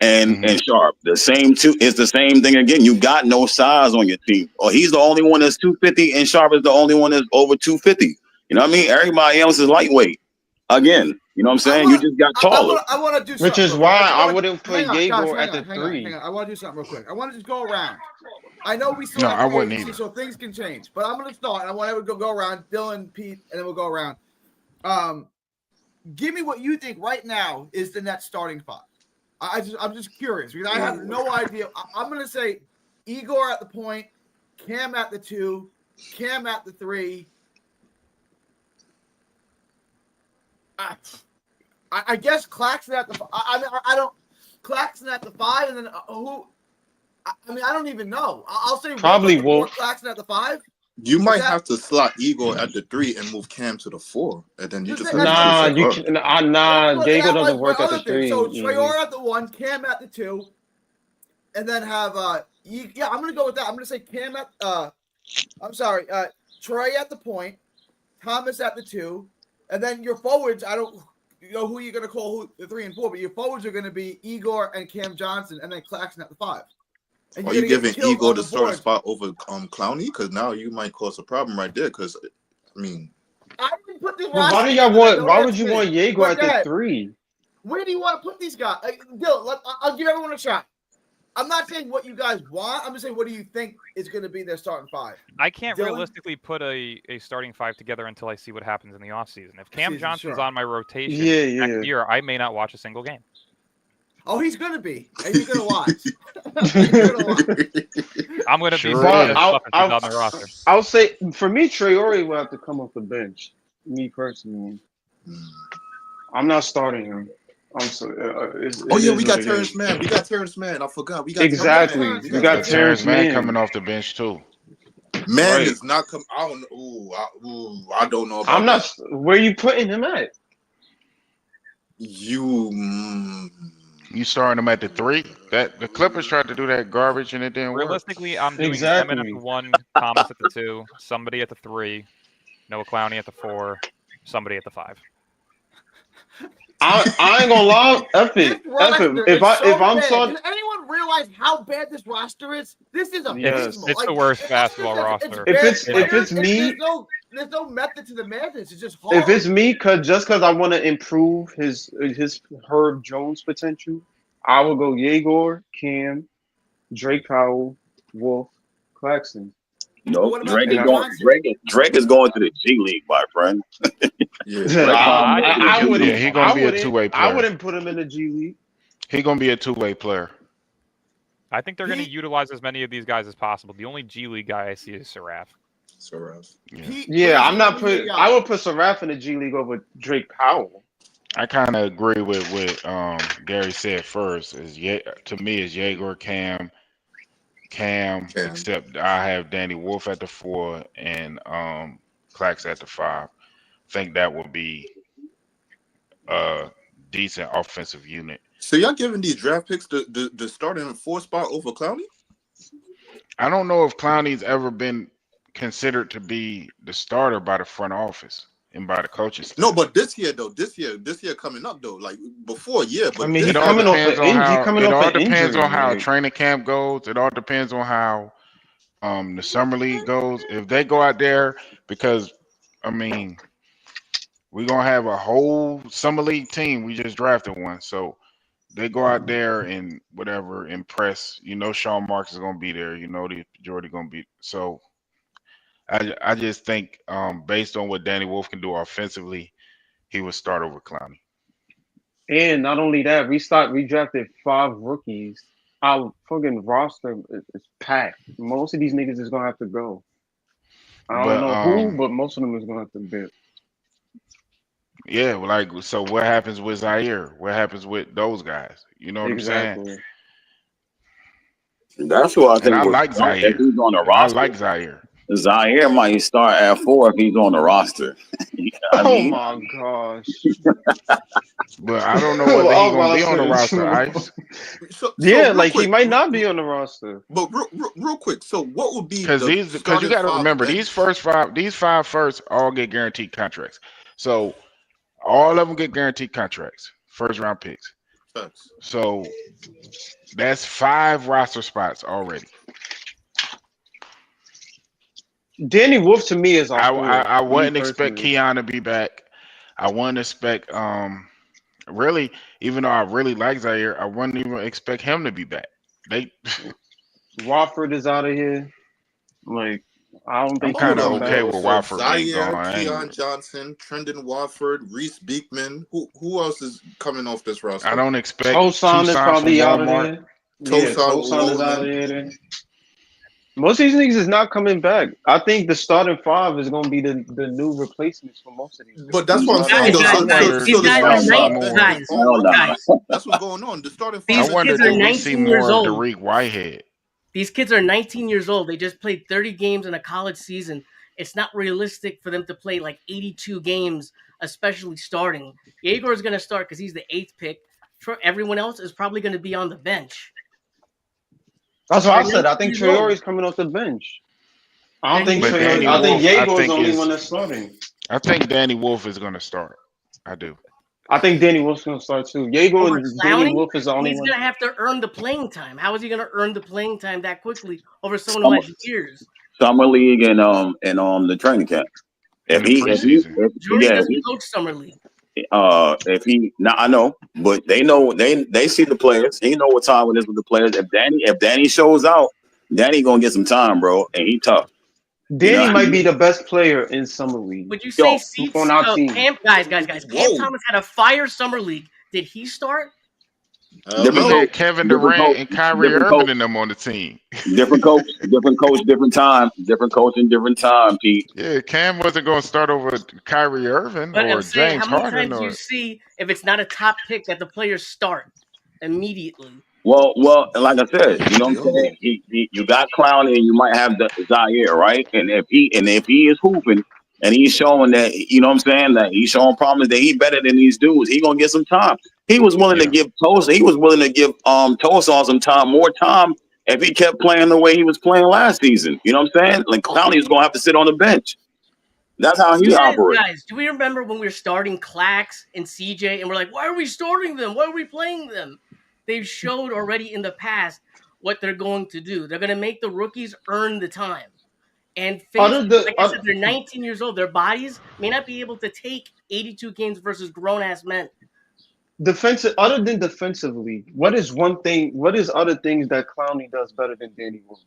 and Sharp. The same two. It's the same thing again. You got no size on your team. Or he's the only one that's 250, and Sharp is the only one that's over 250. You know what I mean? Everybody else is lightweight. Again. You know what I'm saying? You just got taller. I want to do something. Which is why I wouldn't put Yegor at the 3. Hang on. I want to do something real quick. I want to just go around. I know we still No, have I wouldn't agency, either. so things can change. But I'm going to start. I want to go around. Dylan, Pete, and then we'll go around. Give me what you think right now is the Nets starting 5. I'm just curious because I have no idea. I'm going to say Igor at the point, Cam at the 2, Cam at the 3. I guess Claxton at the. I don't. Claxton at the 5, and then who? I mean, I don't even know. I'll say Probably Wolf Wolf. Claxton at the 5. You might that- have to slot Igor at the 3 and move Cam to the 4, and then you just have Nah, to you switch can. up. Nah, Well, Diego that was doesn't my work at other the thing. 3. So Traore at the 1, Cam at the 2, and then have yeah, I'm gonna go with that. I'm gonna say Cam at Troy at the point, Thomas at the 2, and then your forwards. I don't know who you're gonna call the 3 and 4, but your forwards are gonna be Igor and Cam Johnson, and then Claxton at the 5. And Are you're you gonna get giving killed Igor on the the starting boards. spot over Clowney? Because now you might cause a problem right there. Because I mean, I didn't put this. But why do y'all want? Why would you want Jaeger at the 3? Where do you want to put these guys? Dylan, I'll give everyone a shot. I'm not saying what you guys want. I'm just saying what do you think is going to be their starting 5? I can't Dylan? realistically put a starting 5 together until I see what happens in the offseason. If Cam Season, Johnson's sure. on my rotation Yeah. next year, I may not watch a single game. Oh, he's going to be. And he's going to watch. He's gonna watch. I'm going to Sure be is. sad as I'll- fuck if he's on the roster. I'll say for me, Traore will have to come off the bench. Me personally, I'm not starting him. I'm sorry. oh yeah, we got Terrence Mann. We got Terrence Mann. I forgot. We got Exactly. Terrence Mann. We got Terrence Terrence Mann Mann coming off the bench too. Man Right. is not coming. I don't know. I don't know about I'm not. Where you putting him at? you. You starting him at the 3? That the Clippers tried to do that garbage and it didn't work. Realistically, I'm doing Exactly. Semin at the 1, Thomas at the 2, somebody at the 3, Noah Clowney at the 4, somebody at the 5. I ain't gonna lie. F it. This roster If is I so if I'm bad. starting, Does anyone realize how bad this roster is? This is Yes. abysmal. It's the worst basketball it's roster. bad If it's players, and me- there's no method to the madness. It's just hard. if it's me, cause I want to improve his Herb Jones potential, I will go Jaeger, Cam, Drake Powell, Wolf, Claxton. No, What about Drake is Cam going. Johnson? Drake is going to the G League, my friend. Yeah. I wouldn't. Yeah, he gonna I be a wouldn't- two-way I player. wouldn't put him in the G League. He gonna be a two-way player. I think they're going to utilize as many of these guys as possible. The only G League guy I see is Seraph. Yeah, I'm not putting. I would put Seraph in the G League over Drake Powell. I kind of agree with what Gary said first. To me is Jaeger, Cam, except I have Danny Wolf at the 4 and Clax at the 5. I think that would be a decent offensive unit. So y'all giving these draft picks the starting 4 spot over Clowney? I don't know if Clowney's ever been considered to be the starter by the front office and by the coaches. No, but this year coming up though, like before, yeah. But I mean, this It he's all coming off depends an on injury. how. Coming It off all an depends injury. on how like- training camp goes. It all depends on how the summer league goes. If they go out there, because I mean, we're gonna have a whole summer league team. We just drafted one, so they go out there and whatever impress. You know, Sean Marks is gonna be there. You know, the majority gonna be. So I just think based on what Danny Wolf can do offensively, he would start over Clowney. And not only that, we drafted 5 rookies. Our fucking roster is packed. Most of these niggas is gonna have to go. I don't know who, but most of them is gonna have to bid. Yeah, well, like, so what happens with Zaire? What happens with those guys? You know what I'm saying? That's who I think. And I would like start Zaire. if he's on the I roster. like Zaire. Zaire might start at 4 if he's on the roster. You know what I Oh mean? my gosh. But I don't know whether he's gonna be on the roster. Ice. Yeah, real like he quick, might not be on the roster. But real quick, so what would be Because you got to remember these five first all get guaranteed contracts. So all of them get guaranteed contracts, first round picks. Facts. So that's 5 roster spots already. Danny Wolf to me is on. I wouldn't expect Keon to be back. I wouldn't expect really, even though I really like Zaire, I wouldn't even expect him to be back. Wofford is out of here. Like, I don't think I'm kinda he's okay back. with Wofford being Zaire, gone. Keon Johnson, Trendon Wofford, Reese Beekman. Who else is coming off this roster? I don't expect Tosan is probably out of Walmart. there. Yeah, Tosan Tosan is out of Walmart. there. Most of these niggas is not coming back. I think the starting 5 is going to be the new replacements for most of these. But that's what I'm saying. These guys are nice guys. That's what's going on. The starting I 5. wonder kids are if we see 19 years more of old. Derek Whitehead. These kids are 19 years old. They just played 30 games in a college season. It's not realistic for them to play like 82 games, especially starting. Yegor is going to start because he's the 8th pick. For everyone else is probably going to be on the bench. That's what I They're said. I 19 think years old. Traore is coming off the bench. I don't Danny think But Wolf- Traore. Danny I think Wolf, I Yegor is think the only is one that's starting. I think Danny Wolf is going to start. I do. I think Danny Wolf's gonna start too. Yegor Over and Danny Clowney, Wolf is the only he's one. going to have to earn the playing time. How is he going to earn the playing time that quickly over someone who Summer, has years? summer league and the training camp. In the preseason. Jordy doesn't coach summer league. If he now I know, but they know they see the players. He know what time it is with the players. If Danny shows out, Danny gonna get some time, bro, and he tough. Danny You know? might be the best player in summer league. Would you say Seats, on our team. Cam, guys, Cam Whoa. Thomas had a fire summer league. Did he start? He had Kevin Different Durant coach, and Kyrie different Irving coach. and them on the team. Different coach, different time, different coach and different time, Pete. Yeah, Cam wasn't going to start over Kyrie Irving But or I'm saying, James how many Harden. times do Or you see if it's not a top pick that the players start immediately? Well, like I said, you know what I'm saying. You got Clowney and you might have the Zaire, right? And if he is hooping and he's showing that, you know what I'm saying, that he's showing promise that he's better than these dudes, he gonna get some time. He was willing to give Tulsa. He was willing to give Tulsa some time, more time, if he kept playing the way he was playing last season. You know what I'm saying? Like Clowney was gonna have to sit on the bench. That's how he operates. Guys, do we remember when we were starting Clax and CJ and we're like, why are we starting them? Why are we playing them? They've showed already in the past what they're going to do. They're going to make the rookies earn the time. And like I said, they're 19 years old. Their bodies may not be able to take 82 games versus grown-ass men. Other than defensively, what is other things that Clowney does better than Danny Wolf?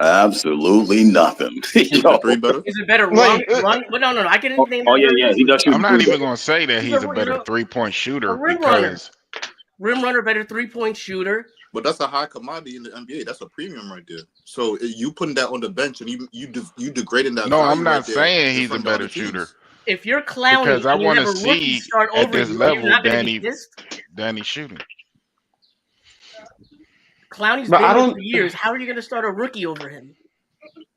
Absolutely nothing. Yo. Is it better run? But no. I can name that. He does shoot. I'm not even going to say that he's a better three-point shooter because rim runner, better 3-point shooter. But that's a high commodity in the NBA. That's a premium right there. So you putting that on the bench and you degrading that. No, I'm not right saying he's a better shooter. If you're Clowney, because I want to see start at over this you, level Danny shooting. Clowney's been here for years. How are you going to start a rookie over him?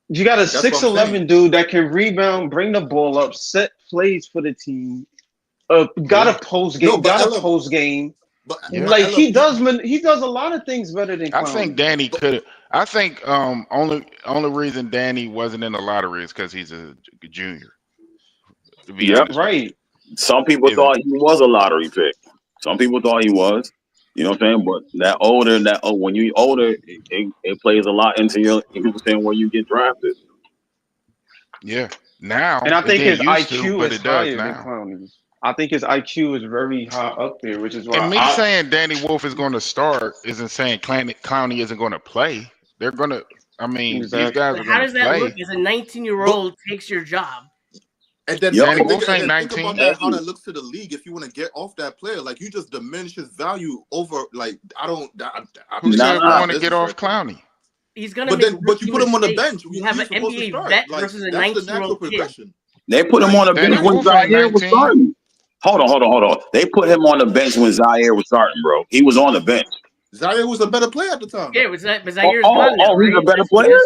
You got a 6'11" dude that can rebound, bring the ball up, set plays for the team. Got a post game. But like he does a lot of things better than Clowney. I think Danny could. I think only reason Danny wasn't in the lottery is because he's a junior. Yeah, right. Some people thought he was a lottery pick. Some people thought he was. You know what I'm saying? But when you older, it plays a lot into your, you know what I'm saying, where you get drafted. Yeah. Now, and I think his IQ is higher than Clowney. I think his IQ is very high up there, which is why. And me saying Danny Wolf is going to start isn't saying Clowney isn't going to play. They're going to. I mean, these guys are going to play. How does that look? As a 19-year-old takes your job. And then Danny Wolf ain't think 19. about that, how that looks to the league. If you want to get off that player, like you just diminish his value over. Like Who said we want to get off Clowney? He's gonna. But you put him on the bench. You have an NBA vet versus a 19-year-old kid. They put him on the bench when Zaire was starting. Hold on. They put him on the bench when Zaire was starting, bro. He was on the bench. Zaire was a better player at the time. Yeah, was Zaire's he's a better player?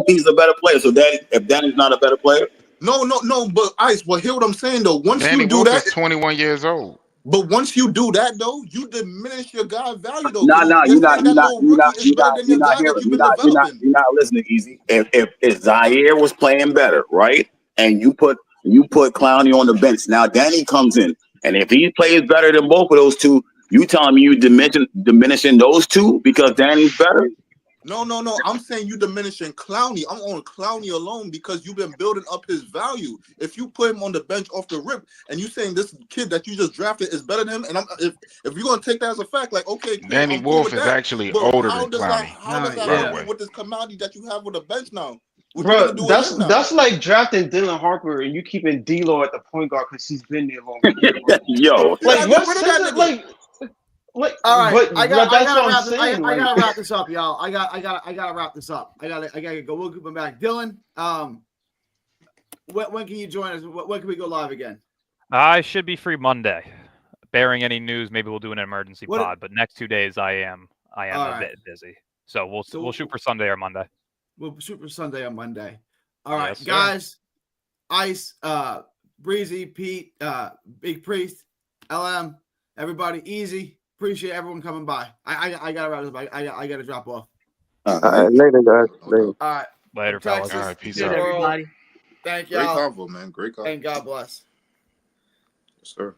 He's a better player. So if Danny's not a better player? No, but Ice, well, hear what I'm saying though. Once Danny you do Wolf that, is 21 years old. But once you do that though, you diminish your guy's value though. Nah, you're not listening, Easy. If Zaire was playing better, right? And you put Clowney on the bench. Now Danny comes in, and if he plays better than both of those two, you telling me you diminishing those two because Danny's better? No. I'm saying you diminishing Clowney. I'm on Clowney alone because you've been building up his value. If you put him on the bench off the rip, and you saying this kid that you just drafted is better than him, and if you're gonna take that as a fact, like okay, cool, Danny Wolf is actually older than Clowney. How does that help with this commodity that you have with the bench now? Bro, that's like drafting Dylan Harper and you keeping D-Lo at the point guard because he's been there longer. Yo, like Like, all right, but I gotta wrap this up, y'all. I gotta wrap this up. I gotta go. We'll keep him back. Dylan, when can you join us? When can we go live again? I should be free Monday. Bearing any news, maybe we'll do an emergency pod. But next 2 days, I am a bit busy. So we'll shoot for Sunday or Monday. We'll shoot for Sunday or Monday. All right, Yes, sir. guys. Ice, Breezy, Pete, Big Priest, LM, everybody, easy. Appreciate everyone coming by. I gotta wrap this up. I gotta drop off. Later, guys. Later. All right. Later, From fellas. Texas, All right, peace to the out. world. everybody. Thank Great y'all. convo, man. Great convo. And God bless. Yes, sir.